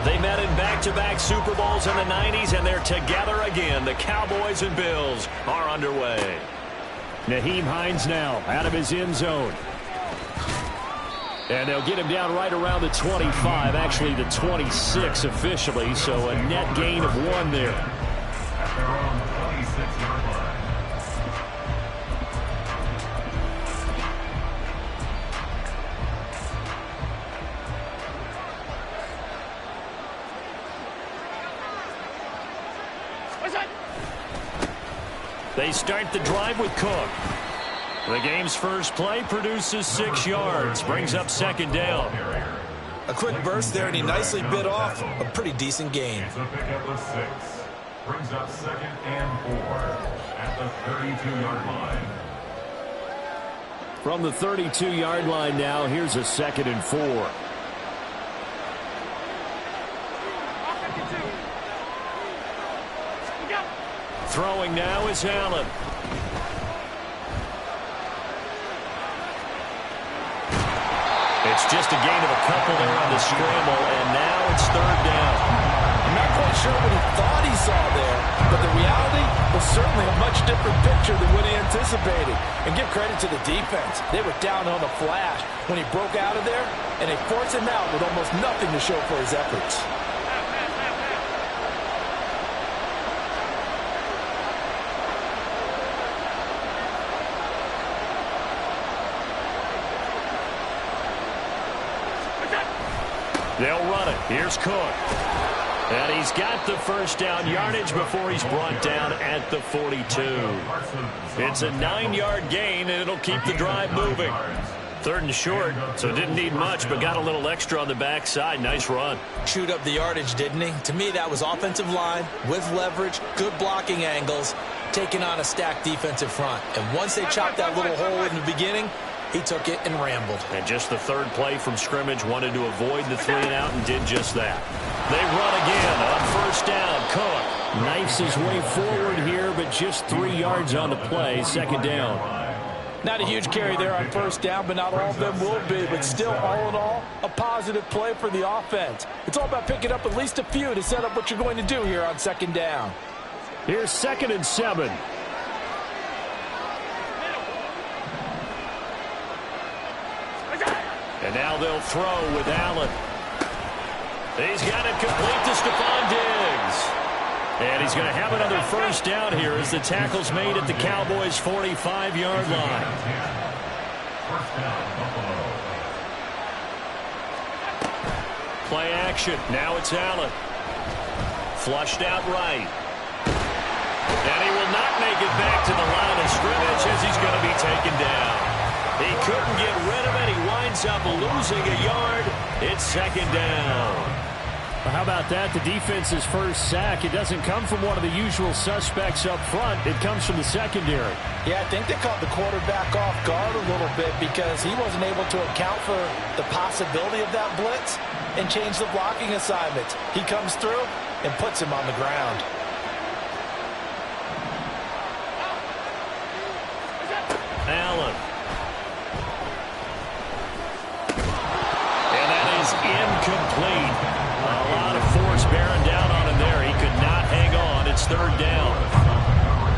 S2: They met in back-to-back Super Bowls in the 90s, and they're together again. The Cowboys and Bills are underway.
S3: Nyheim Hines now out of his end zone. And they'll get him down right around the 25, actually the 26 officially, so a net gain of 1 there.
S4: At their own 26-yard line.
S2: They start the drive with Cook. The game's first play produces 6 yards, brings up second down.
S5: A quick burst there, and he nicely bit off a pretty decent gain.
S4: It's a pickup of 6. Brings up second and 4 at the 32-yard line.
S3: From the 32-yard line now, here's a 2nd and 4.
S2: Throwing now is Allen. It's just a gain of a couple there on the scramble, and now it's 3rd down.
S5: I'm not quite sure what he thought he saw there, but the reality was certainly a much different picture than what he anticipated. And give credit to the defense. They were down on the flash when he broke out of there, and they forced him out with almost nothing to show for his efforts.
S2: They'll run it. Here's Cook. And he's got the first down yardage before he's brought down at the 42. It's a 9-yard gain, and it'll keep the drive moving. 3rd and short, so didn't need much, but got a little extra on the backside. Nice run.
S5: Chewed up the yardage, didn't he? To me, that was offensive line with leverage, good blocking angles, taking on a stacked defensive front. And once they chopped that little hole in the beginning, He took it and rambled.
S2: And just the third play from scrimmage, wanted to avoid the 3-and-out and did just that. They run again on first down. Cook
S3: knifes his way forward here, but just 3 yards on the play. Second down.
S5: Not a huge carry there on first down, but not all of them will be. But still, all in all, a positive play for the offense. It's all about picking up at least a few to set up what you're going to do here on second down.
S3: Here's 2nd and 7.
S2: And now they'll throw with Allen. He's got it complete to Stephon Diggs. And he's going to have another first down here as the tackle's made at the Cowboys' 45-yard line. Play action. Now it's Allen. Flushed out right. And he will not make it back to the line of scrimmage as he's going to be taken down. He couldn't get rid of it. He winds up losing a yard. It's second down.
S3: Well, how about that? The defense's first sack. It doesn't come from one of the usual suspects up front. It comes from the secondary.
S5: Yeah, I think they caught the quarterback off guard a little bit because he wasn't able to account for the possibility of that blitz and change the blocking assignments. He comes through and puts him on the ground.
S2: Allen. And that is incomplete. A lot of force bearing down on him there. He could not hang on. It's third down.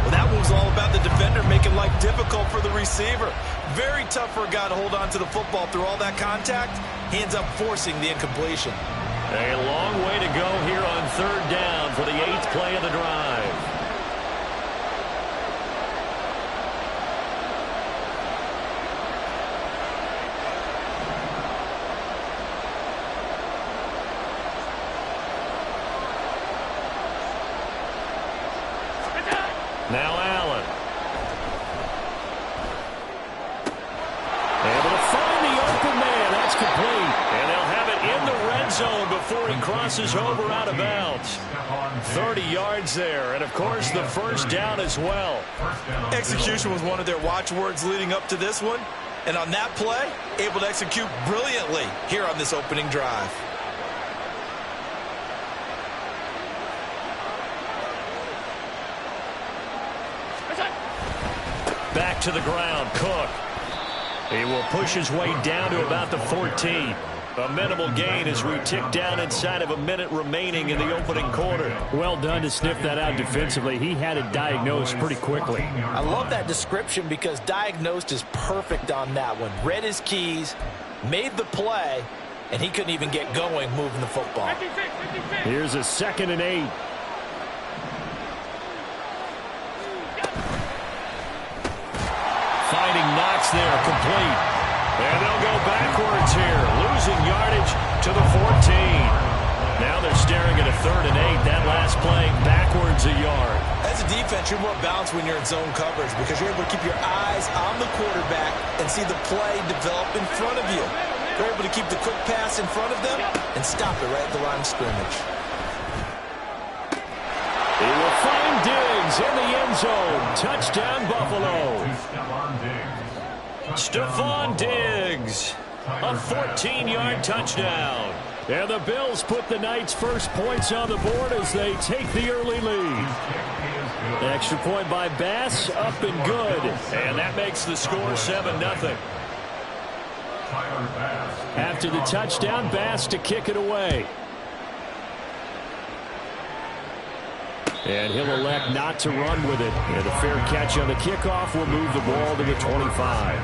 S5: Well, that was all about the defender making life difficult for the receiver. Very tough for a guy to hold on to the football through all that contact. He ends up forcing the incompletion.
S2: A long way to go here on third down for the 8th play of the drive. Now Allen. Able to find the open man. That's complete. And they'll have it in the red zone before he crosses over out of bounds. 30 yards there. And, of course, the first down as well.
S5: Execution was one of their watchwords leading up to this one. And on that play, able to execute brilliantly here on this opening drive.
S2: Back to the ground, Cook. He will push his way down to about the 14. A minimal gain as we tick down inside of a minute remaining in the opening quarter.
S3: Well done to sniff that out defensively. He had it diagnosed pretty quickly.
S5: I love that description because diagnosed is perfect on that one. Read his keys, made the play, and he couldn't even get going moving the football.
S3: Here's a 2nd and 8.
S2: Finding Knox there, complete. And they'll go backwards here, losing yardage to the 14. Now they're staring at a 3rd and 8. That last play, backwards a yard.
S5: As a defense, you're more balanced when you're in zone coverage because you're able to keep your eyes on the quarterback and see the play develop in front of you. You're able to keep the quick pass in front of them and stop it right at the line of scrimmage.
S3: He will find Diggs in the end zone. Touchdown, Buffalo.
S2: Stephon Diggs, a 14-yard touchdown.
S3: And the Bills put the Knights' first points on the board as they take the early lead. Extra point by Bass, up and good.
S2: And that makes the score 7-0.
S3: After the touchdown, Bass to kick it away. And he'll elect not to run with it. And a fair catch on the kickoff will move the ball to the 25.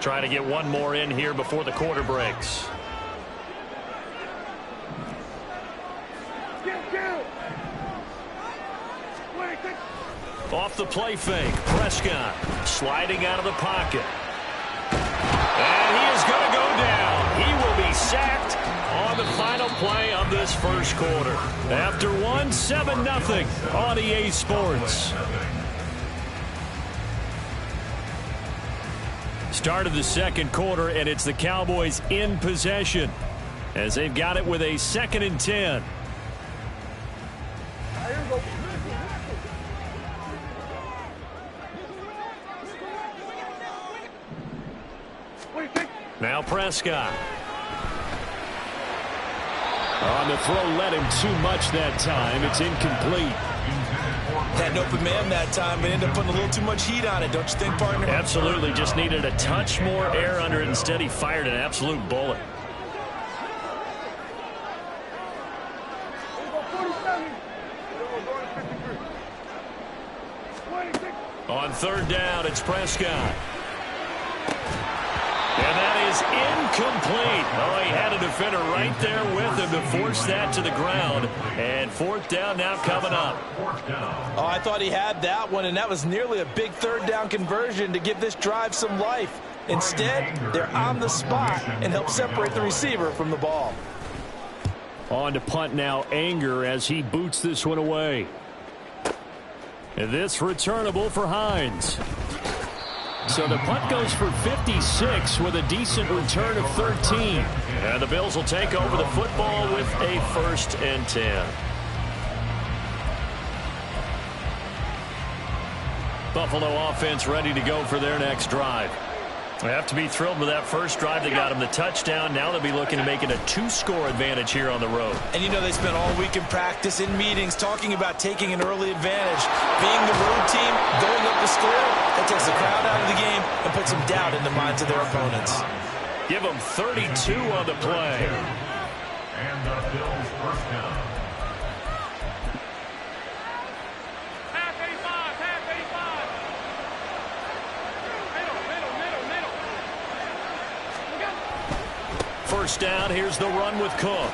S2: Trying to get one more in here before the quarter breaks. Off the play fake, Prescott sliding out of the pocket. And he is going to go down. He will be sacked on the final play of this first quarter. After 7-0 on EA Sports. Start of the second quarter, and it's the Cowboys in possession as they've got it with a 2nd and 10. Now Prescott.
S3: On the throw, led him too much that time. It's incomplete.
S5: Had an open man that time, but ended up putting a little too much heat on it, don't you think, partner?
S2: Absolutely. Just needed a touch more air under it. Instead, he fired an absolute bullet. On third down, it's Prescott. And that is incomplete. Oh, he had a defender right there with him to force that to the ground. And fourth down now coming up.
S5: Oh, I thought he had that one, and that was nearly a big third down conversion to give this drive some life. Instead, they're on the spot and help separate the receiver from the ball.
S3: On to punt now, Anger, as he boots this one away. And this returnable for Hines. So the punt goes for 56 with a decent return of 13.
S2: And the Bills will take over the football with a 1st and 10. Buffalo offense ready to go for their next drive. They have to be thrilled with that first drive. They got him the touchdown. Now they'll be looking to make it a 2-score advantage here on the road.
S5: And you know they spent all week in practice, in meetings, talking about taking an early advantage. Being the road team, going up to score, that takes the crowd out of the game and puts some doubt in the minds of their opponents.
S2: Give them 32 on the play.
S4: And the Bills first down.
S2: First down, here's the run with Cook.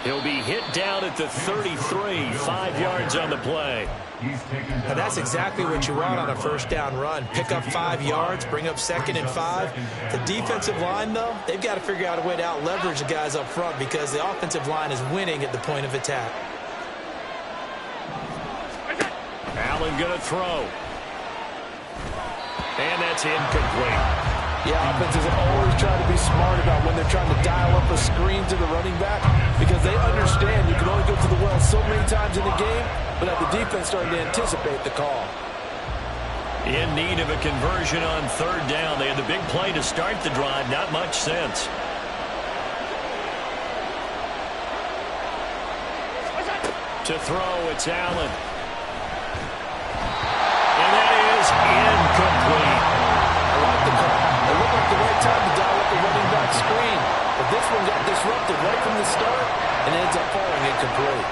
S2: He'll be hit down at the 33, 5 yards on the play.
S5: Now that's exactly what you want on a first down run. Pick up 5 yards, bring up 2nd and 5. The defensive line, though, they've got to figure out a way to out-leverage the guys up front because the offensive line is winning at the point of attack.
S2: Allen going to throw. And that's incomplete.
S5: Yeah, offenses always try to be smart about when they're trying to dial up a screen to the running back because they understand you can only go to the well so many times in the game, but have the defense starting to anticipate the call.
S2: In need of a conversion on third down. They had the big play to start the drive. Not much sense. To throw, it's Allen. And that is incomplete.
S5: I like the call. It looked like the right time to dial up the running back screen. But this one got disrupted right from the start and ends up falling incomplete.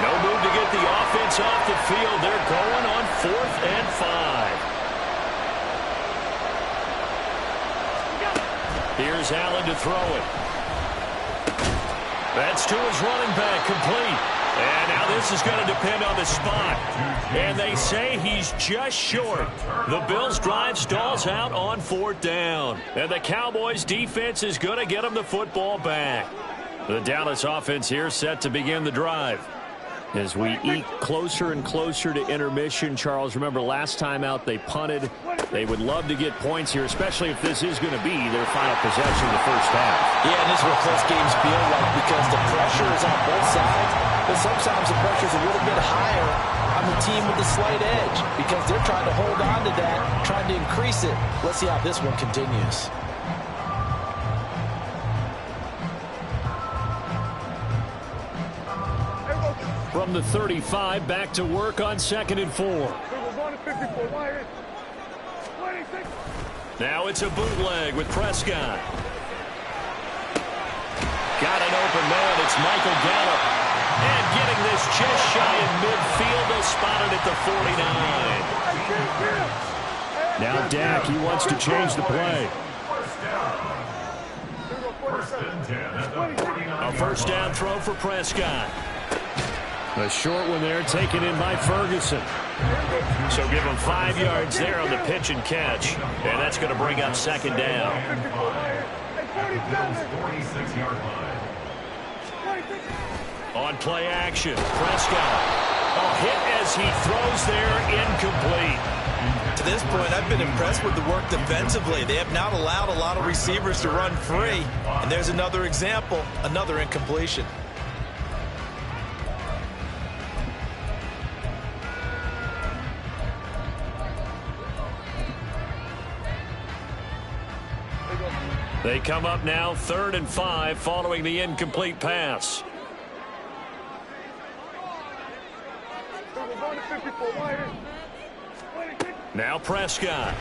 S2: No move to get the offense off the field. They're going on 4th and 5. Here's Allen to throw it. That's to his running back, complete. And now this is going to depend on the spot. And they say he's just short. The Bills' drive stalls out on 4th down. And the Cowboys' defense is going to get them the football back. The Dallas offense here set to begin the drive.
S3: As we eke closer and closer to intermission, Charles, remember last time out they punted. They would love to get points here, especially if this is going to be their final possession of the first half.
S5: Yeah, and this is what close games feel like because the pressure is on both sides, but sometimes the pressure is a little bit higher on the team with the slight edge because they're trying to hold on to that, trying to increase it. Let's see how this one continues.
S3: From the 35, back to work on 2nd and 4.
S2: Now it's a bootleg with Prescott. Got an open man. It's Michael Gallup. And getting this just shy in midfield. They'll spot it at the 49.
S3: Now Dak, he wants to change the play.
S2: A first down throw for Prescott.
S3: A short one there, taken in by Ferguson.
S2: So give him 5 yards there on the pitch and catch. And that's going to bring up 2nd down. On play action, Prescott. A hit as he throws there, incomplete.
S5: To this point, I've been impressed with the work defensively. They have not allowed a lot of receivers to run free. And there's another example, another incompletion.
S2: They come up now 3rd and 5 following the incomplete pass. Now Prescott.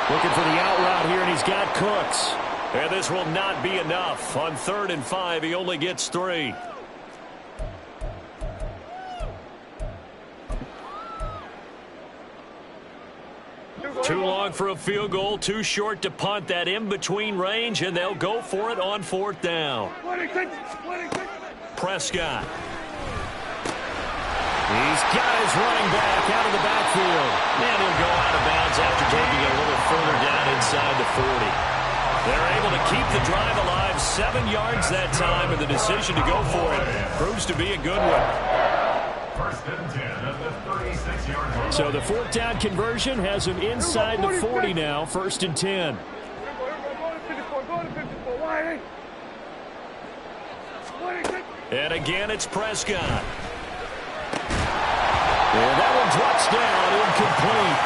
S2: Looking for the out route here, and he's got Cooks. And this will not be enough. On 3rd and 5, he only gets 3. Too long for a field goal, too short to punt. That in-between range, and they'll go for it on 4th down. Prescott. He's got his running back out of the backfield. And he'll go out of bounds after taking it a little further down inside the 40. They're able to keep the drive alive, 7 yards that time, and the decision to go for it proves to be a good one.
S4: 1st and 10 at the 36-yard line.
S3: So the 4th down conversion has him inside the 40 now, 1st and 10.
S2: And again, it's Prescott. And that one drops down, incomplete.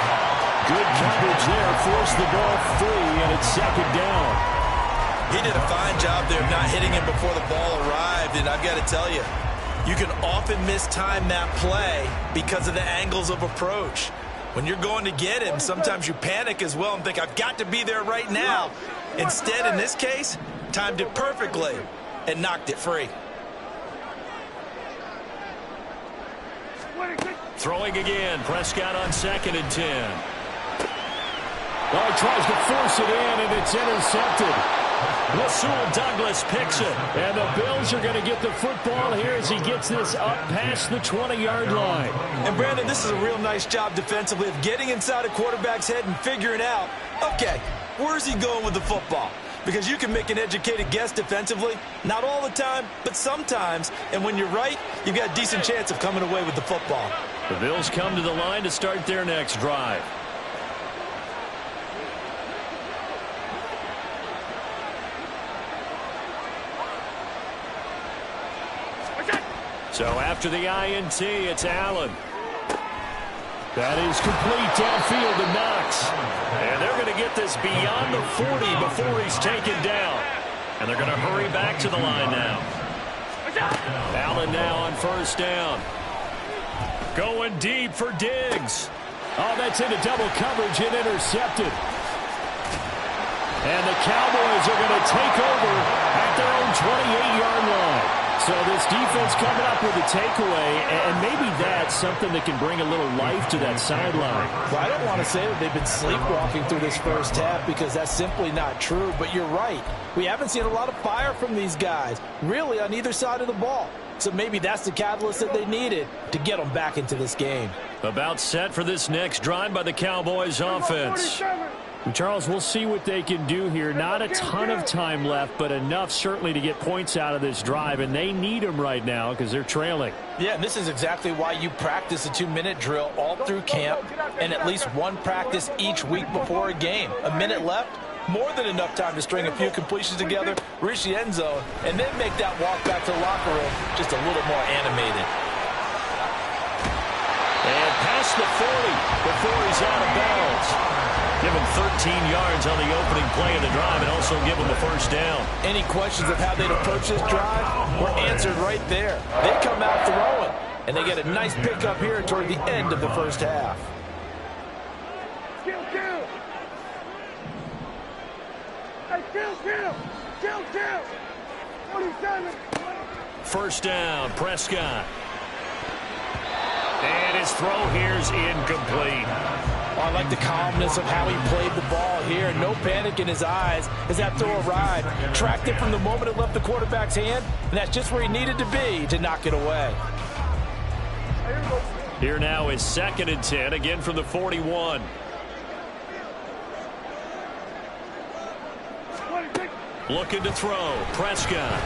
S2: Good coverage there, forced the ball free, and it's 2nd down.
S5: He did a fine job there of not hitting him before the ball arrived, and I've got to tell you, you can often mistime that play because of the angles of approach. When you're going to get him, sometimes you panic as well and think, I've got to be there right now. Instead, in this case, timed it perfectly and knocked it free.
S2: Throwing again, Prescott on 2nd and 10.
S3: Oh, he tries to force it in, and it's intercepted.
S2: Rasul Douglas picks it.
S3: And the Bills are going to get the football here as he gets this up past the 20-yard line.
S5: And, Brandon, this is a real nice job defensively of getting inside a quarterback's head and figuring out, okay, where's he going with the football? Because you can make an educated guess defensively, not all the time, but sometimes. And when you're right, you've got a decent chance of coming away with the football.
S2: The Bills come to the line to start their next drive. So after the INT, it's Allen.
S3: That is complete downfield to Knox.
S2: And they're going to get this beyond the 40 before he's taken down. And they're going to hurry back to the line now. Allen now on 1st down. Going deep for Diggs.
S3: Oh, that's into double coverage and intercepted. And the Cowboys are going to take over at their own 28-yard line. So this defense coming up with a takeaway, and maybe that's something that can bring a little life to that sideline.
S5: Well, I don't want to say that they've been sleepwalking through this first half because that's simply not true, but you're right. We haven't seen a lot of fire from these guys, really on either side of the ball. So maybe that's the catalyst that they needed to get them back into this game.
S2: About set for this next drive by the Cowboys offense.
S3: And Charles, we'll see what they can do here. Not a ton of time left, but enough certainly to get points out of this drive, and they need them right now because they're trailing.
S5: Yeah, and this is exactly why you practice a 2-minute drill all through camp and at least one practice each week before a game. A minute left, more than enough time to string a few completions together, reach the end zone, and then make that walk back to the locker room just a little more animated.
S2: And past the 40 before he's out of bounds. Give him 13 yards on the opening play of the drive and also give him the 1st down.
S5: Any questions of how they'd approach this drive were answered right there. They come out throwing, and they get a nice pickup here toward the end of the first half.
S2: First down, Prescott. And his throw here's incomplete.
S5: Oh, I like the calmness of how he played the ball here. No panic in his eyes as that throw arrived. Tracked it from the moment it left the quarterback's hand, and that's just where he needed to be to knock it away.
S2: Here now is 2nd and 10, again from the 41. Looking to throw, Prescott.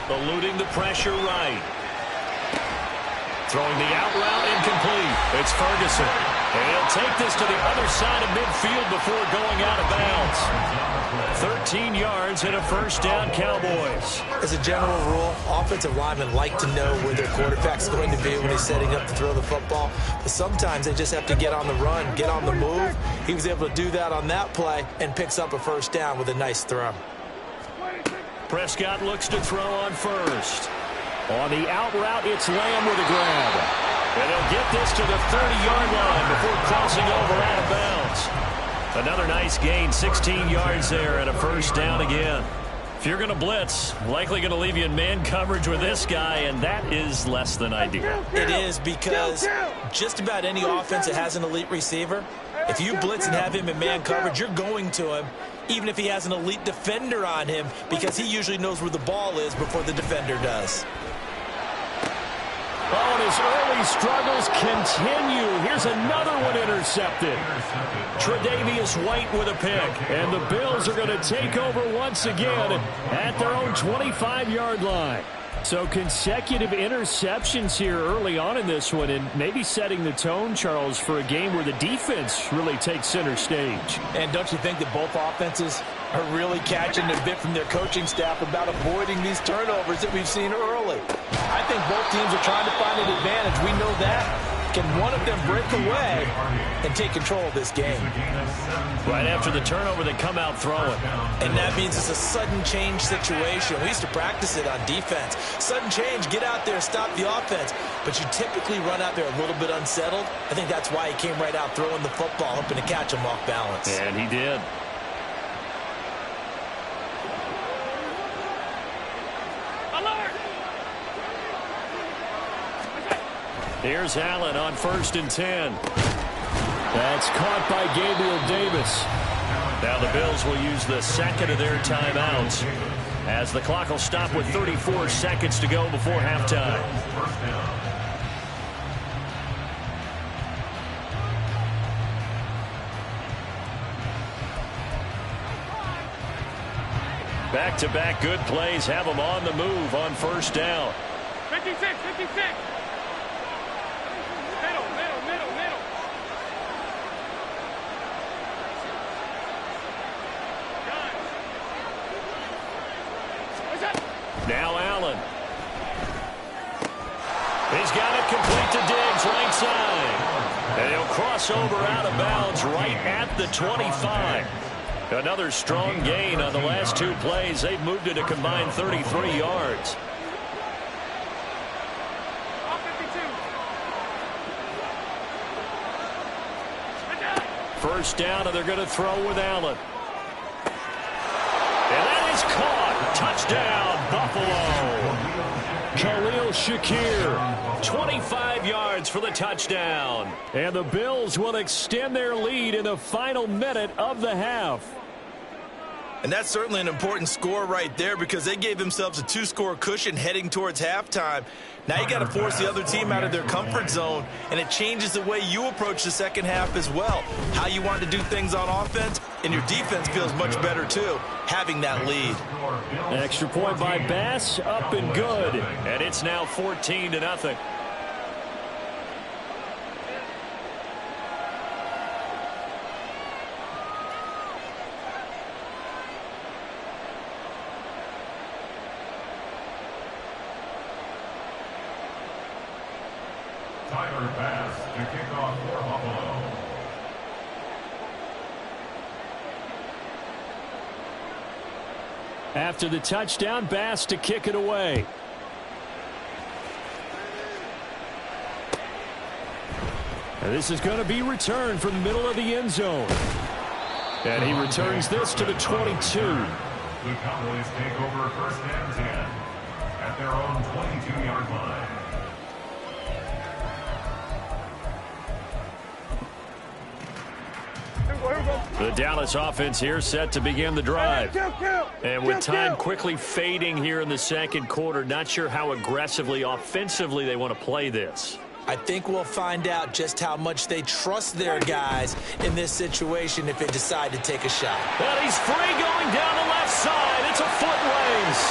S2: Eluding the pressure right. Throwing the out route incomplete. It's Ferguson. And he'll take this to the other side of midfield before going out of bounds. 13 yards and a first down, Cowboys.
S5: As a general rule, offensive linemen like to know where their quarterback's going to be when he's setting up to throw the football. But sometimes they just have to get on the run, get on the move. He was able to do that on that play and picks up a first down with a nice throw.
S3: Prescott looks to throw on first. On the out route, it's Lamb with a grab. And he'll get this to the 30-yard line before crossing over out of bounds.
S2: Another nice gain, 16 yards there and a first down again. If you're going to blitz, likely going to leave you in man coverage with this guy, and that is less than ideal.
S5: It is, because just about any offense that has an elite receiver, if you blitz and have him in man coverage, you're going to him, even if he has an elite defender on him, because he usually knows where the ball is before the defender does.
S3: Oh, and his early struggles continue. Here's another one intercepted. Tre'Davious White with a pick. And the Bills are going to take over once again at their own 25-yard line. So consecutive interceptions here early on in this one, and maybe setting the tone, Charles, for a game where the defense really takes center stage.
S5: And don't you think that both offenses are really catching a bit from their coaching staff about avoiding these turnovers that we've seen early? I think both teams are trying to find an advantage. We know that. Can one of them break away and take control of this game?
S2: Right after the turnover, they come out throwing.
S5: And that means it's a sudden change situation. We used to practice it on defense. Sudden change, get out there, stop the offense. But you typically run out there a little bit unsettled. I think that's why he came right out throwing the football, hoping to catch him off balance.
S2: And he did. Here's Allen on 1st and 10.
S3: That's caught by Gabriel Davis.
S2: Now the Bills will use the second of their timeouts as the clock will stop with 34 seconds to go before halftime. Back-to-back good plays have them on the move on first down.
S18: 56.
S2: Now Allen. He's got it complete to Diggs, right side. And he'll cross over out of bounds right at the 25. Another strong gain on the last two plays. They've moved it a combined 33 yards. First down, and they're going to throw with Allen. And that is caught. Touchdown, Buffalo.
S3: Khalil Shakir.
S2: 25 yards for the touchdown.
S3: And the Bills will extend their lead in the final minute of the half.
S5: And that's certainly an important score right there, because they gave themselves a 2-score cushion heading towards halftime. Now you got to force the other team out of their comfort zone, and it changes the way you approach the second half as well. How you want to do things on offense, and your defense feels much better too, having that lead.
S3: An extra point by Bass, up and good.
S2: And it's now 14-0.
S4: Tyler Bass to kick off for Buffalo.
S3: After the touchdown, Bass to kick it away. And this is going to be returned from the middle of the end zone. And he returns this to the 22.
S4: The Cowboys take over 1st and 10 at their own 22-yard line.
S2: The Dallas offense here set to begin the drive. And with time quickly fading here in the second quarter, not sure how aggressively, offensively they want to play this.
S5: I think we'll find out just how much they trust their guys in this situation if they decide to take a shot.
S2: And he's free going down the left side. It's a foot race.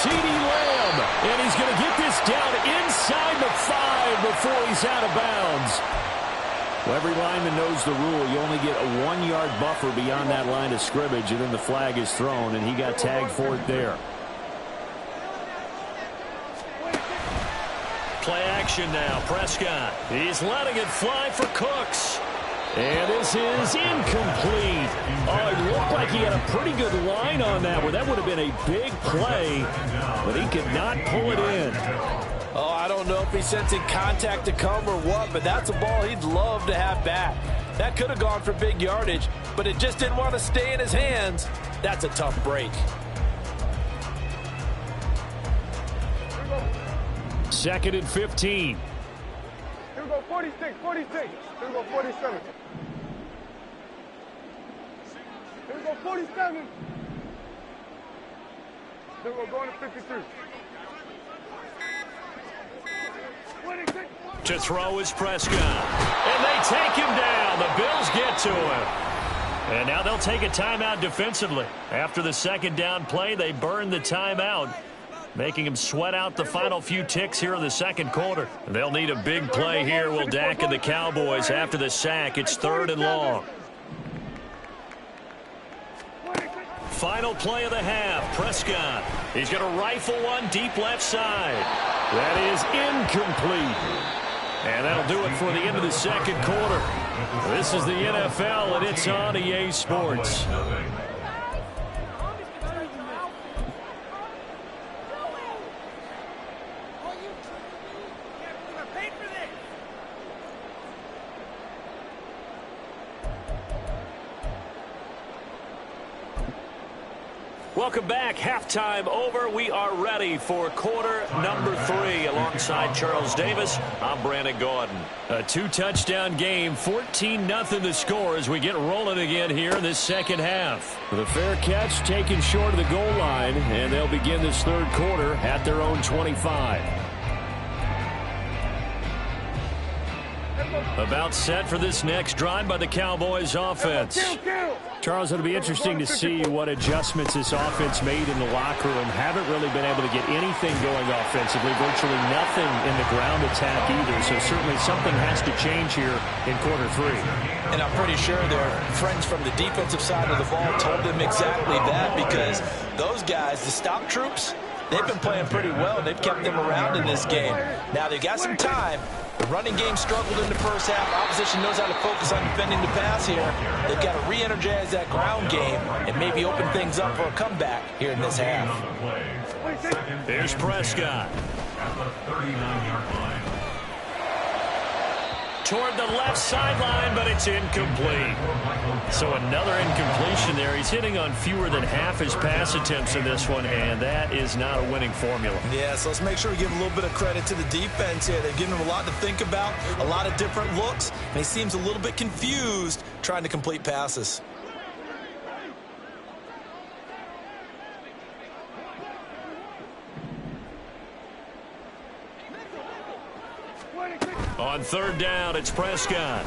S2: CeeDee Lamb, and he's going to get this down inside the 5
S3: good before he's out of bounds. Well, every lineman knows the rule. You only get a 1-yard buffer beyond that line of scrimmage, and then the flag is thrown, and he got tagged for it there. Play action now. Prescott. He's letting it fly for Cooks. And this is incomplete. Oh, it looked like he had a pretty good line on that one. That would have been a big play, but he could not pull it in.
S5: Oh, I don't know if he's sensing contact to come or what, but that's a ball he'd love to have back. That could have gone for big yardage, but it just didn't want to stay in his hands. That's a tough break.
S3: Second and 15.
S18: Here we go, 46, 46. Here we go, 47. Here we go, 47. Here we go, going to 53.
S3: To throw is Prescott. And they take him down. The Bills get to him. And now they'll take a timeout defensively. After the second down play, they burn the timeout, making him sweat out the final few ticks here in the second quarter. They'll need a big play here, will Dak and the Cowboys. After the sack, it's 3rd and long. Final play of the half. Prescott. He's going to rifle one deep left side. That is incomplete. And that'll do it for the end of the second quarter. This is the NFL, and it's on EA Sports. Welcome back. Halftime over. We are ready for quarter number 3. Alongside Charles Davis, I'm Brandon Gordon. A 2-touchdown game, 14-0 the score as we get rolling again here in this second half. The fair catch taken short of the goal line, and they'll begin this third quarter at their own 25. About set for this next drive by the Cowboys offense. Charles, it'll be interesting to see what adjustments this offense made in the locker room. Haven't really been able to get anything going offensively, virtually nothing in the ground attack either. So certainly something has to change here in quarter 3.
S5: And I'm pretty sure their friends from the defensive side of the ball told them exactly that, because those guys, the stop troops, they've been playing pretty well. They've kept them around in this game. Now they've got some time. The running game struggled in the first half. Opposition knows how to focus on defending the pass here. They've got to re-energize that ground game and maybe open things up for a comeback here in this half.
S3: Here's Prescott.
S4: At the 39-yard line.
S3: Toward the left sideline, but it's incomplete. So another incompletion there. He's hitting on fewer than half his pass attempts in this one, and that is not a winning formula.
S5: Yeah, so let's make sure we give a little bit of credit to the defense here. They've given him a lot to think about, a lot of different looks, and he seems a little bit confused trying to complete passes.
S3: On third down, it's Prescott.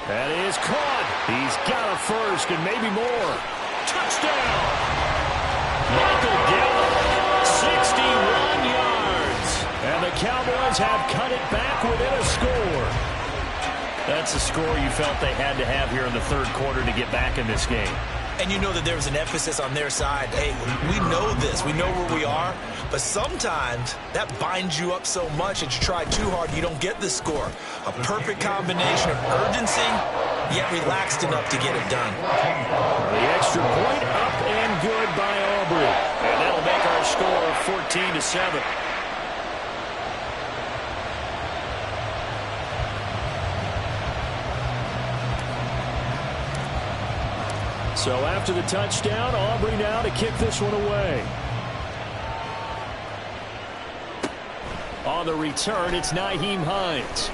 S3: That is caught. He's got a first and maybe more. Touchdown! Michael Gallup, 61 yards. And the Cowboys have cut it back within a score. That's a score you felt they had to have here in the third quarter to get back in this game.
S5: And you know that there was an emphasis on their side. Hey, we know this. We know where we are. But sometimes that binds you up so much that you try too hard, you don't get the score. A perfect combination of urgency, yet relaxed enough to get it done.
S3: The extra point up and good by Aubrey. And that'll make our score 14-7. So after the touchdown, Aubrey now to kick this one away. On the return, it's Nyheim Hines.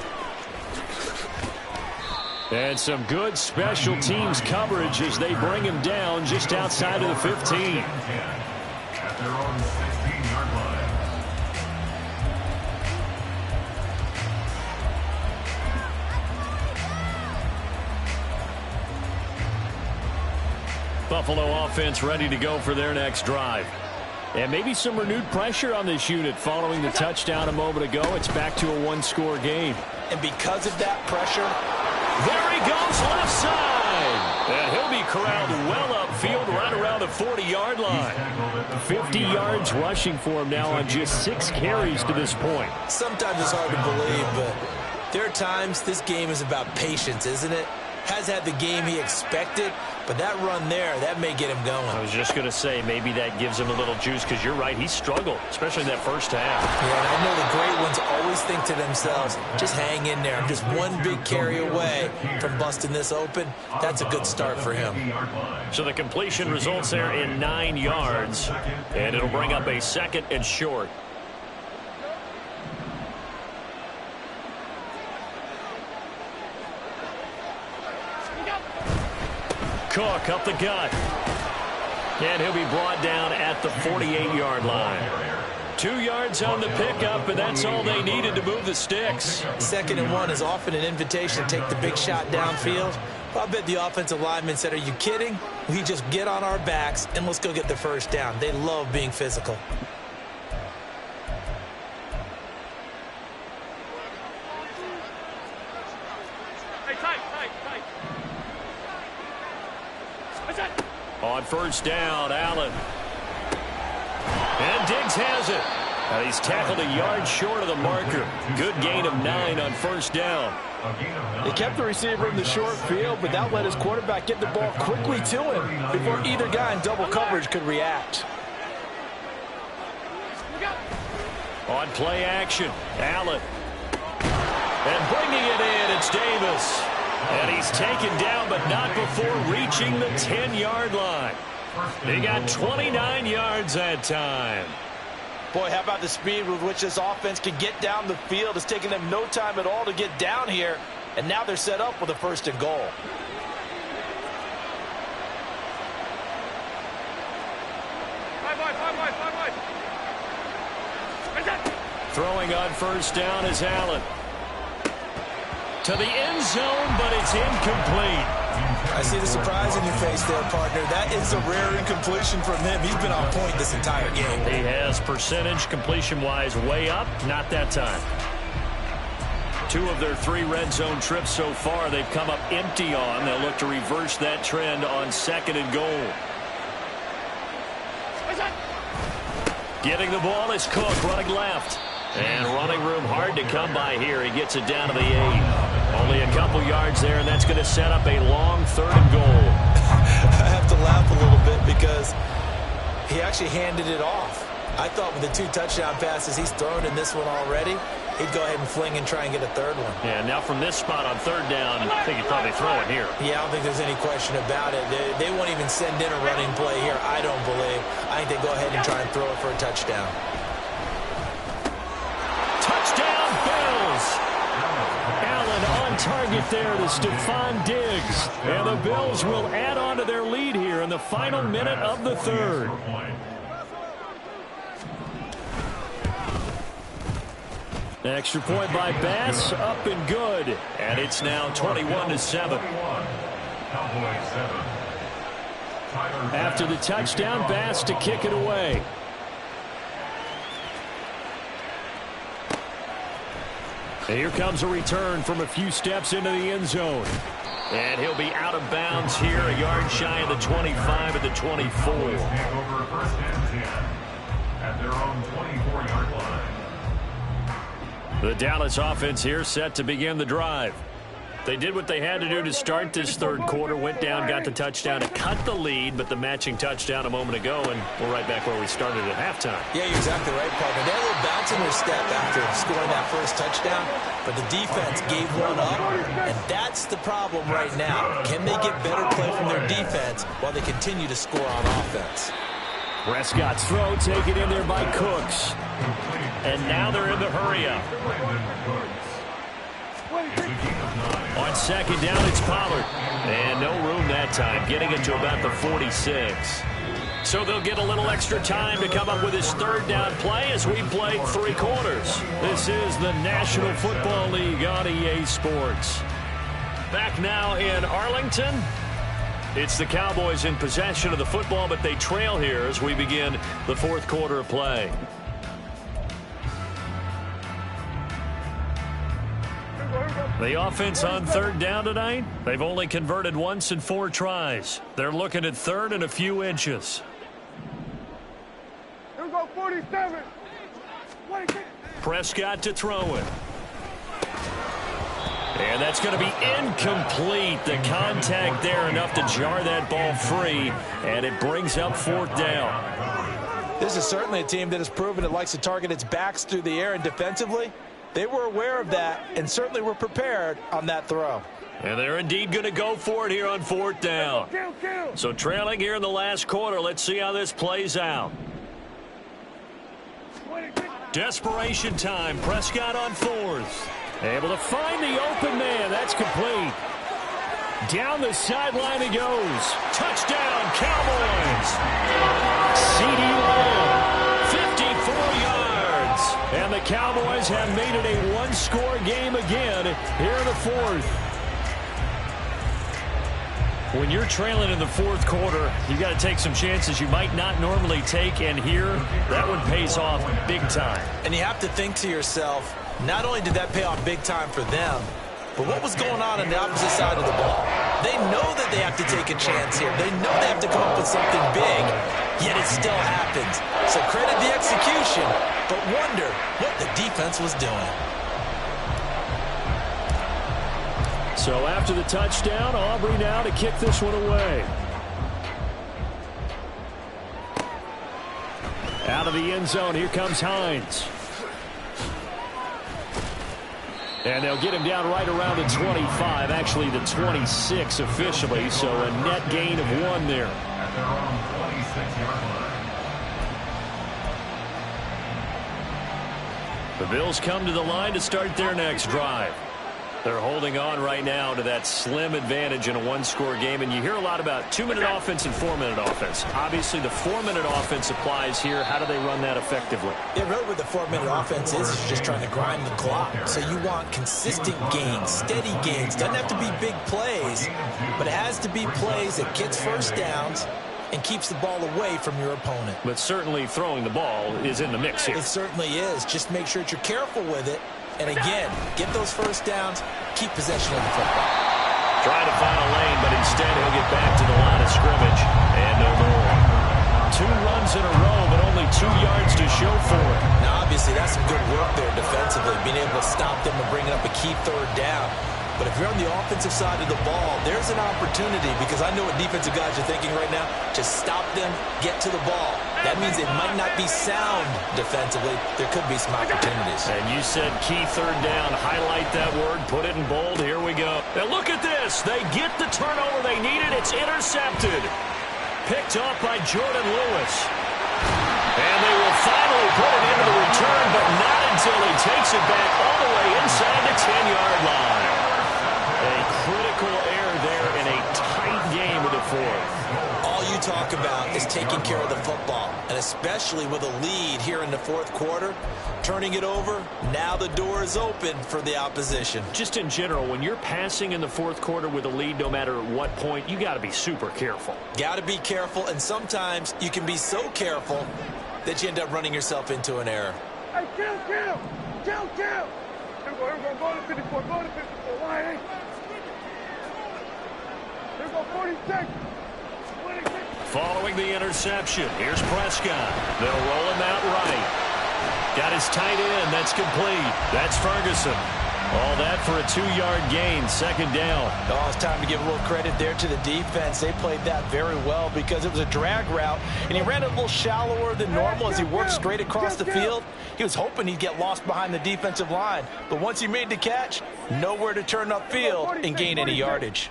S3: And some good special teams coverage as they bring him down just outside of the 15.
S4: At their own 16-yard line.
S3: Buffalo offense ready to go for their next drive. And maybe some renewed pressure on this unit following the touchdown a moment ago. It's back to a one-score game.
S5: And because of that pressure,
S3: there he goes left side. And he'll be corralled well upfield right around the 40-yard line. 50 yards rushing for him now on just 6 carries to this point.
S5: Sometimes it's hard to believe, but there are times this game is about patience, isn't it? Has had the game he expected, but that run there, that may get him going.
S3: I was just going to say, maybe that gives him a little juice, because you're right, he struggled, especially in that first half.
S5: Yeah, and I know the great ones always think to themselves, just hang in there. I'm just one big carry away from busting this open. That's a good start for him.
S3: So the completion results there in 9 yards, and it'll bring up a 2nd and short. Cook up the gut. And he'll be brought down at the 48-yard line. 2 yards on the pickup, and that's all they needed to move the sticks.
S5: 2nd and 1 is often an invitation to take the big shot downfield. I bet the offensive linemen said, are you kidding? We just get on our backs, and let's go get the first down. They love being physical.
S3: On first down, Allen. And Diggs has it. And he's tackled a yard short of the marker. Good gain of 9 on first down.
S5: They kept the receiver in the short field, but that let his quarterback get the ball quickly to him before either guy in double coverage could react.
S3: On play action, Allen. And bringing it in, it's Davis. And he's taken down, but not before reaching the 10-yard line. He got 29 yards that time.
S5: Boy, how about the speed with which this offense can get down the field? It's taken them no time at all to get down here, and now they're set up with a 1st and goal.
S3: Throwing on first down is Allen. To the end zone, but it's incomplete.
S5: I see the surprise in your face there, partner. That is a rare incompletion from him. He's been on point this entire game.
S3: He has percentage completion-wise way up. Not that time. 2 of their 3 red zone trips so far they've come up empty on. They'll look to reverse that trend on 2nd and goal. Getting the ball is Cook running left. And running room hard to come by here. He gets it down to the 8. Only a couple yards there, and that's going to set up a long 3rd and goal.
S5: I have to laugh a little bit because he actually handed it off. I thought with the 2 touchdown passes he's thrown in this one already, he'd go ahead and fling and try and get a 3rd one.
S3: Yeah, now from this spot on 3rd down, I think he'd probably throw it here.
S5: Yeah, I don't think there's any question about it. They won't even send in a running play here, I don't believe. I think they go ahead and try and throw it for a touchdown.
S3: Touchdown, Bills. Allen on target there to Stephon Diggs. And the Bills will add on to their lead here in the final minute of the 3rd. Extra point by Bass, up and good. And it's now 21-7. After the touchdown, Bass to kick it away. Here comes a return from a few steps into the end zone. And he'll be out of bounds here, a yard shy of the 25 at the 24.
S4: At their own 24-yard line.
S3: The Dallas offense here set to begin the drive. They did what they had to do to start this 3rd quarter, went down, got the touchdown to cut the lead, but the matching touchdown a moment ago, and we're right back where we started at halftime.
S5: Yeah, you're exactly right, partner. They had a little bounce in their step after scoring that first touchdown, but the defense gave one up, and that's the problem right now. Can they get better play from their defense while they continue to score on offense?
S3: Prescott's throw taken in there by Cooks. And now they're in the hurry-up. On 2nd down, it's Pollard. And no room that time, getting it to about the 46. So they'll get a little extra time to come up with his 3rd down play as we played 3 quarters. This is the National Football League on EA Sports. Back now in Arlington.
S2: It's the Cowboys in possession of the football, but they trail here as we begin the fourth quarter of play. The offense on third down tonight, they've only converted once in 4 tries. They're looking at third and a few inches.
S18: Here we go, 47.
S2: Prescott to throw it. And that's going to be incomplete. The contact there enough to jar that ball free, and it brings up fourth down.
S5: This is certainly a team that has proven it likes to target its backs through the air, and defensively, they were aware of that and certainly were prepared on that throw.
S2: And they're indeed going to go for it here on fourth down. So trailing here in the last quarter, let's see how this plays out. Desperation time. Prescott on fourth. Able to find the open man. That's complete. Down the sideline he goes. Touchdown, Cowboys. CeeDee Lamb, 54 yards. And the Cowboys have made it a one-score game again here in the fourth. When you're trailing in the fourth quarter, you got to take some chances you might not normally take, and here, that one pays off big time.
S5: And you have to think to yourself, not only did that pay off big time for them, but what was going on the opposite side of the ball? They know that they have to take a chance here. They know they have to come up with something big, yet it still happens. So credit the execution, but wonder what the defense was doing.
S3: So after the touchdown, Aubrey now to kick this one away. Out of the end zone, here comes Hines. And they'll get him down right around the 25, actually the 26 officially, so a net gain of 1 there.
S4: At their own 26-yard line.
S2: The Bills come to the line to start their next drive. They're holding on right now to that slim advantage in a one-score game, and you hear a lot about 2-minute offense and 4-minute offense. Obviously, the 4-minute offense applies here. How do they run that effectively?
S5: Yeah, really what the 4-minute offense is just trying to grind the clock. So you want consistent gains, steady gains. Doesn't have to be big plays, but it has to be plays that gets first downs and keeps the ball away from your opponent.
S2: But certainly throwing the ball is in the mix here.
S5: It certainly is. Just make sure that you're careful with it. And again, get those first downs, keep possession of the football.
S2: Trying to find a lane, but instead he'll get back to the line of scrimmage. And no more. 2 runs in a row, but only 2 yards to show for it.
S5: Now, obviously, that's some good work there defensively, being able to stop them and bringing up a key third down. But if you're on the offensive side of the ball, there's an opportunity, because I know what defensive guys are thinking right now. Just stop them, get to the ball. That means it might not be sound defensively. There could be some opportunities.
S2: And you said key third down. Highlight that word. Put it in bold. Here we go. Now look at this. They get the turnover they needed. It's intercepted. Picked up by Jordan Lewis. And they will finally put it into the return, but not until he takes it back all the way inside the 10-yard line. A critical error there in a tight game of the fourth.
S5: All you talk about is taking care of the football, and especially with a lead here in the fourth quarter, turning it over, now the door is open for the opposition.
S2: Just in general, when you're passing in the fourth quarter with a lead, no matter at what point, you got to be super careful.
S5: Got to be careful, and sometimes you can be so careful that you end up running yourself into an error.
S18: Hey, kill! Here we go, go to 54, why ain't? Here we go, 46.
S2: Following the interception, here's Prescott. They'll roll him out right. Got his tight end. That's complete. That's Ferguson. All that for a 2-yard gain, second down.
S5: Oh, it's time to give a little credit there to the defense. They played that very well because it was a drag route, and he ran a little shallower than normal as he worked straight across the field. He was hoping he'd get lost behind the defensive line, but once he made the catch, nowhere to turn upfield and gain any yardage.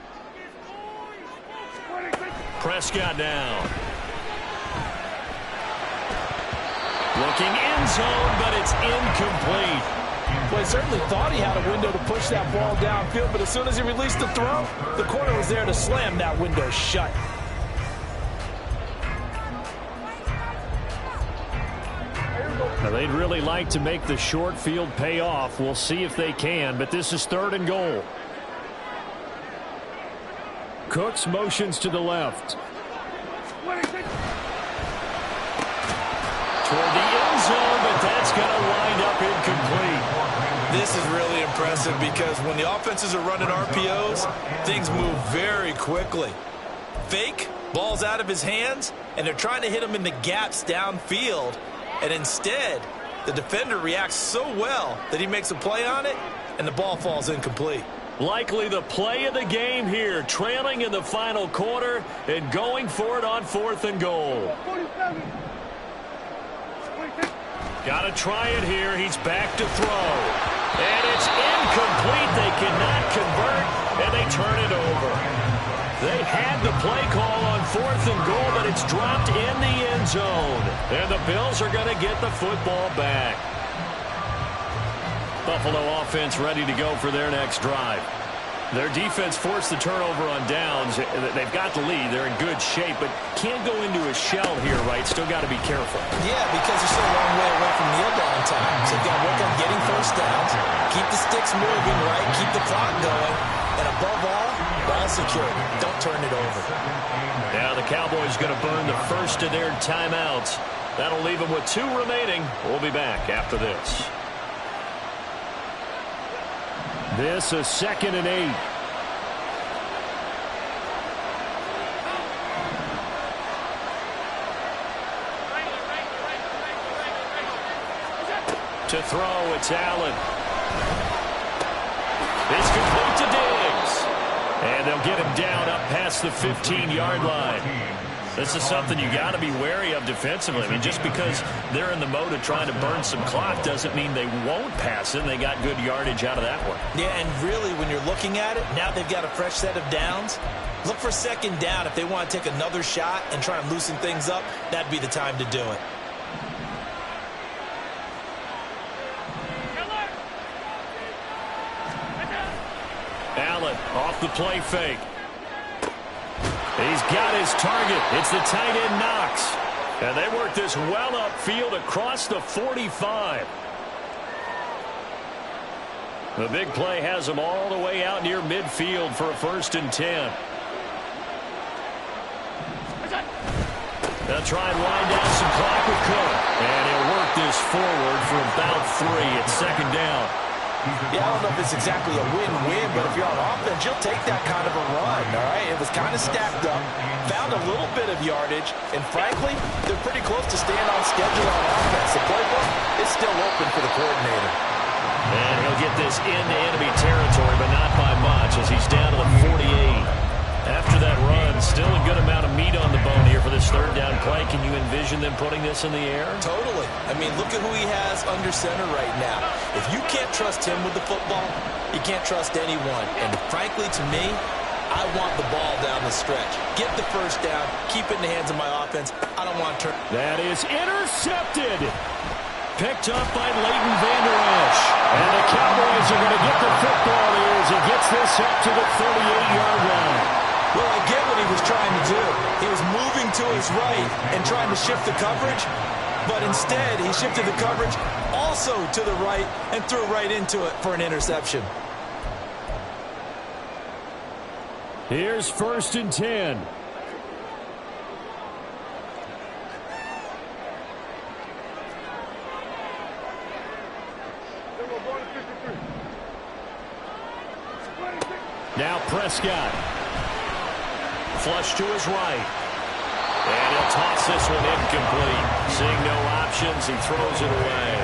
S2: Prescott down. Looking end zone, but it's incomplete.
S5: Well, he certainly thought he had a window to push that ball downfield, but as soon as he released the throw, the corner was there to slam that window shut.
S3: Now, they'd really like to make the short field pay off. We'll see if they can, but this is 3rd and goal. Cooks motions to the left.
S2: Toward the end zone, but that's going to wind up incomplete.
S5: This is really impressive because when the offenses are running RPOs, things move very quickly. Fake, ball's out of his hands, and they're trying to hit him in the gaps downfield. And instead, the defender reacts so well that he makes a play on it, and the ball falls incomplete.
S2: Likely the play of the game here, trailing in the final quarter and going for it on 4th and goal. Got to try it here. He's back to throw. And it's incomplete. They cannot convert, and they turn it over. They had the play call on 4th and goal, but it's dropped in the end zone. And the Bills are going to get the football back. Buffalo offense ready to go for their next drive. Their defense forced the turnover on downs. They've got the lead. They're in good shape, but can't go into a shell here, right? Still got to be careful.
S5: Yeah, because they're still a long way away from kneel down time. So they've got to work on getting first downs, keep the sticks moving, right? Keep the clock going. And above all, ball security. Don't turn it over.
S2: Now the Cowboys going to burn the first of their timeouts. That'll leave them with 2 remaining. We'll be back after this.
S3: This is 2nd and 8.
S2: To throw, it's Allen. It's complete to Diggs. And they'll get him down up past the 15-yard line. This is something you got to be wary of defensively. I mean, just because they're in the mode of trying to burn some clock doesn't mean they won't pass it. They got good yardage out of that one.
S5: Yeah, and really, when you're looking at it, now they've got a fresh set of downs. Look for 2nd down. If they want to take another shot and try and loosen things up, that'd be the time to do it.
S2: Allen off the play fake. He's got his target. It's the tight end Knox. And they work this well upfield across the 45. The big play has them all the way out near midfield for a 1st and 10. They'll try and wind down some clock with Cook. And he'll work this forward for about 3 at 2nd down.
S5: Yeah, I don't know if it's exactly a win-win, but if you're on offense, you'll take that kind of a run, all right? It was kind of stacked up, found a little bit of yardage, and frankly, they're pretty close to staying on schedule on offense. The playbook is still open for the coordinator.
S2: And he'll get this into enemy territory, but not by much as he's down to the 48. After that run, still a good amount of meat on the bone here for this 3rd down play. Can you envision them putting this in the air?
S5: Totally. I mean, look at who he has under center right now. If you can't trust him with the football, you can't trust anyone. And frankly, to me, I want the ball down the stretch. Get the 1st down. Keep it in the hands of my offense. I don't want to turn.
S3: That is intercepted. Picked up by Leighton Vander Esch. And the Cowboys are going to get the football here as he gets this up to the 38-yard line.
S5: Well, I get what he was trying to do. He was moving to his right and trying to shift the coverage, but instead he shifted the coverage also to the right and threw right into it for an interception.
S3: Here's 1st and 10. Now Prescott. Flush to his right. And he'll toss this one incomplete. Seeing no options, he throws it away.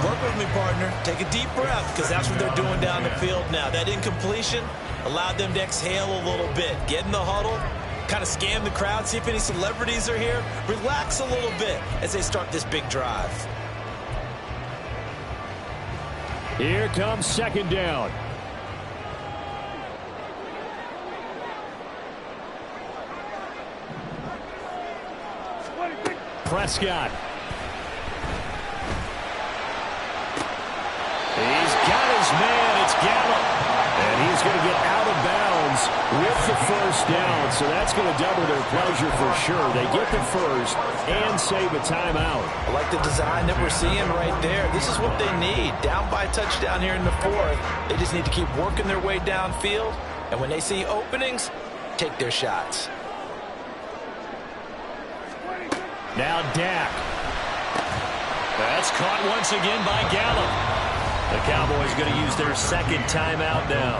S5: Work with me, partner. Take a deep breath, because that's what they're doing down the field now. That incompletion allowed them to exhale a little bit. Get in the huddle, kind of scan the crowd, see if any celebrities are here. Relax a little bit as they start this big drive.
S3: Here comes 2nd down. Prescott. He's got his man. It's Gallup. And he's going to get out of bounds with the 1st down. So that's going to double their pleasure for sure. They get the 1st and save a timeout.
S5: I like the design that we're seeing right there. This is what they need. Down by a touchdown here in the 4th. They just need to keep working their way downfield. And when they see openings, take their shots.
S3: Now Dak. That's caught once again by Gallup. The Cowboys going to use their second timeout now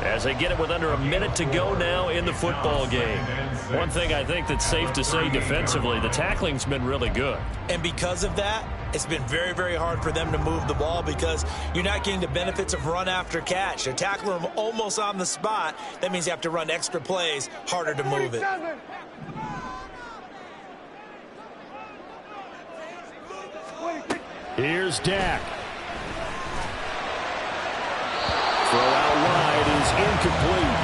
S3: as they get it with under a minute to go now in the football game. One thing I think that's safe to say defensively, the tackling's been really good.
S5: And because of that, it's been very, very hard for them to move the ball because you're not getting the benefits of run after catch. They're tackling them almost on the spot. That means you have to run extra plays, harder to move it.
S3: Here's Dak. Throw out wide is incomplete.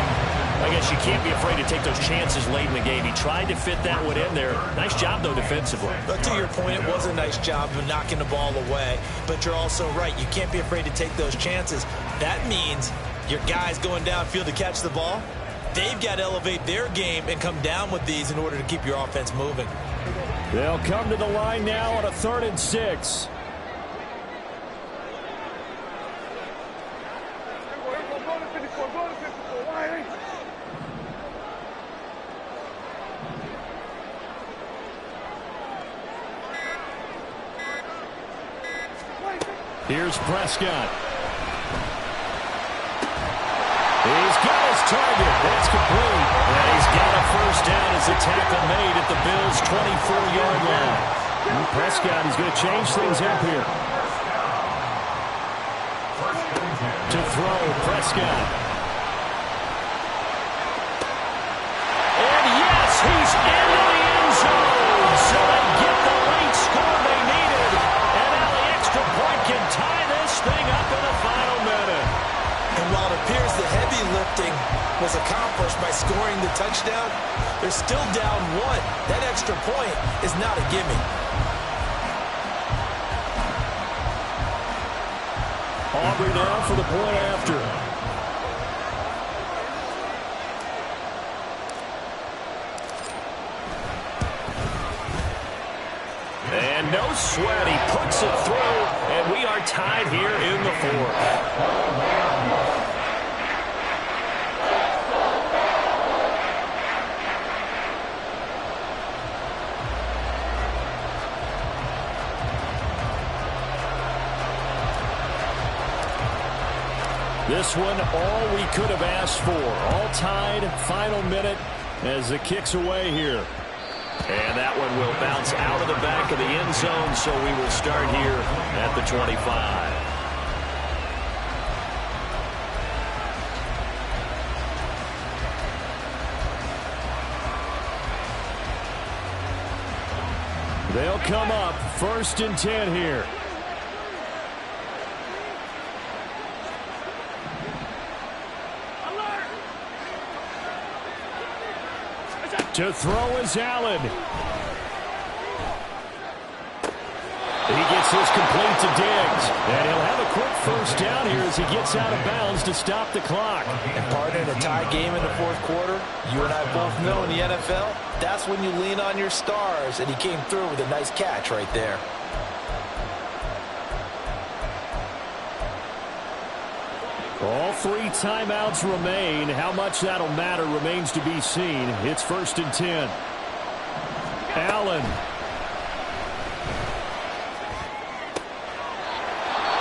S3: I guess you can't be afraid to take those chances late in the game. He tried to fit that one in there. Nice job, though, defensively.
S5: But to your point, it was a nice job of knocking the ball away. But you're also right. You can't be afraid to take those chances. That means your guys going downfield to catch the ball, they've got to elevate their game and come down with these in order to keep your offense moving.
S3: They'll come to the line now on a 3rd and 6. Here's Prescott. He's got his target. That's complete. And he's got a first down as a tackle made at the Bills' 24-yard line. And Prescott is going to change things up here. To throw, Prescott. And yes, he's into the end zone. So they get the late score they needed. And now the extra point can tie this thing up in the final minute.
S5: And while it appears the heavy lifting was accomplished by scoring the touchdown, they're still down 1. That extra point is not a gimme.
S3: Aubrey down for the point after. And no sweat. He puts it through, and we are tied here in the 4th. This one, all we could have asked for. All tied, final minute as the kick's away here. And that one will bounce out of the back of the end zone, so we will start here at the 25. They'll come up 1st and 10 here. To throw is Allen. He gets this complete to Diggs. And he'll have a quick first down here as he gets out of bounds to stop the clock.
S5: And partner, in a tie game in the 4th quarter, you and I both know in the NFL, that's when you lean on your stars. And he came through with a nice catch right there.
S3: All 3 timeouts remain. How much that'll matter remains to be seen. It's 1st and 10. Allen.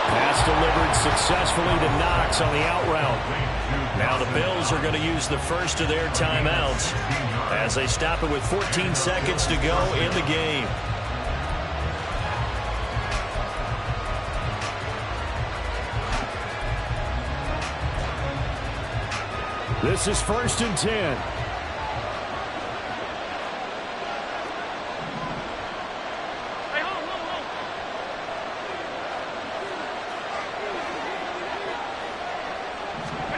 S3: Pass delivered successfully to Knox on the out route. Now the Bills are going to use the first of their timeouts as they stop it with 14 seconds to go in the game. This is 1st and 10.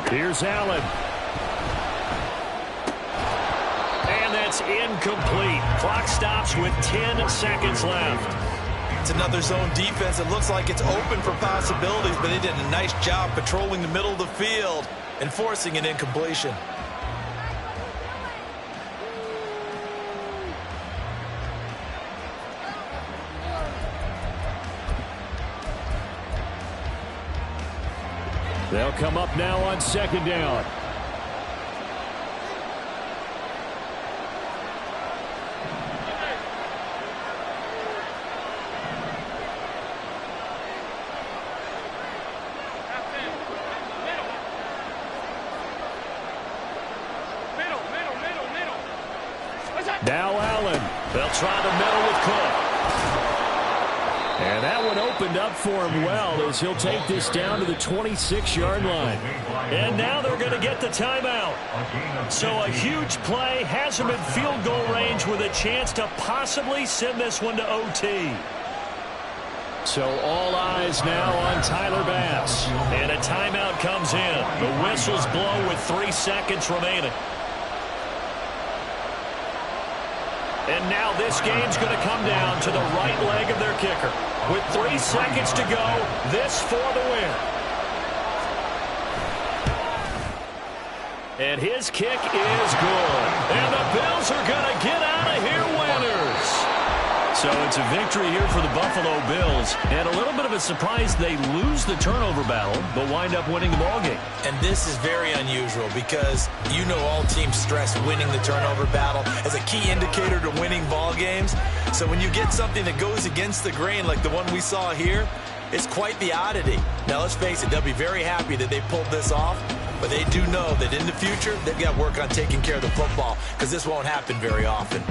S3: Here's Allen. And that's incomplete. Clock stops with 10 seconds left.
S5: It's another zone defense. It looks like it's open for possibilities, but they did a nice job patrolling the middle of the field and forcing an incompletion.
S3: They'll come up now on 2nd down.
S2: try the middle with Cook.
S3: And that one opened up for him well as he'll take this down to the 26-yard line.
S2: And now they're going to get the timeout. So a huge play has him in field goal range with a chance to possibly send this one to OT.
S3: So all eyes now on Tyler Bass.
S2: And a timeout comes in. The whistles blow with 3 seconds remaining. And now this game's going to come down to the right leg of their kicker. With 3 seconds to go, this for the win. And his kick is good. And the Bills are going to get out of here winners. So it's a victory here for the Buffalo Bills. And a little bit of a surprise they lose the turnover battle, but wind up winning the ballgame.
S5: And this is very unusual because you know all teams stress winning the turnover battle as a key indicator to winning ball games. So when you get something that goes against the grain like the one we saw here, it's quite the oddity. Now let's face it, they'll be very happy that they pulled this off, but they do know that in the future they've got to work on taking care of the football because this won't happen very often.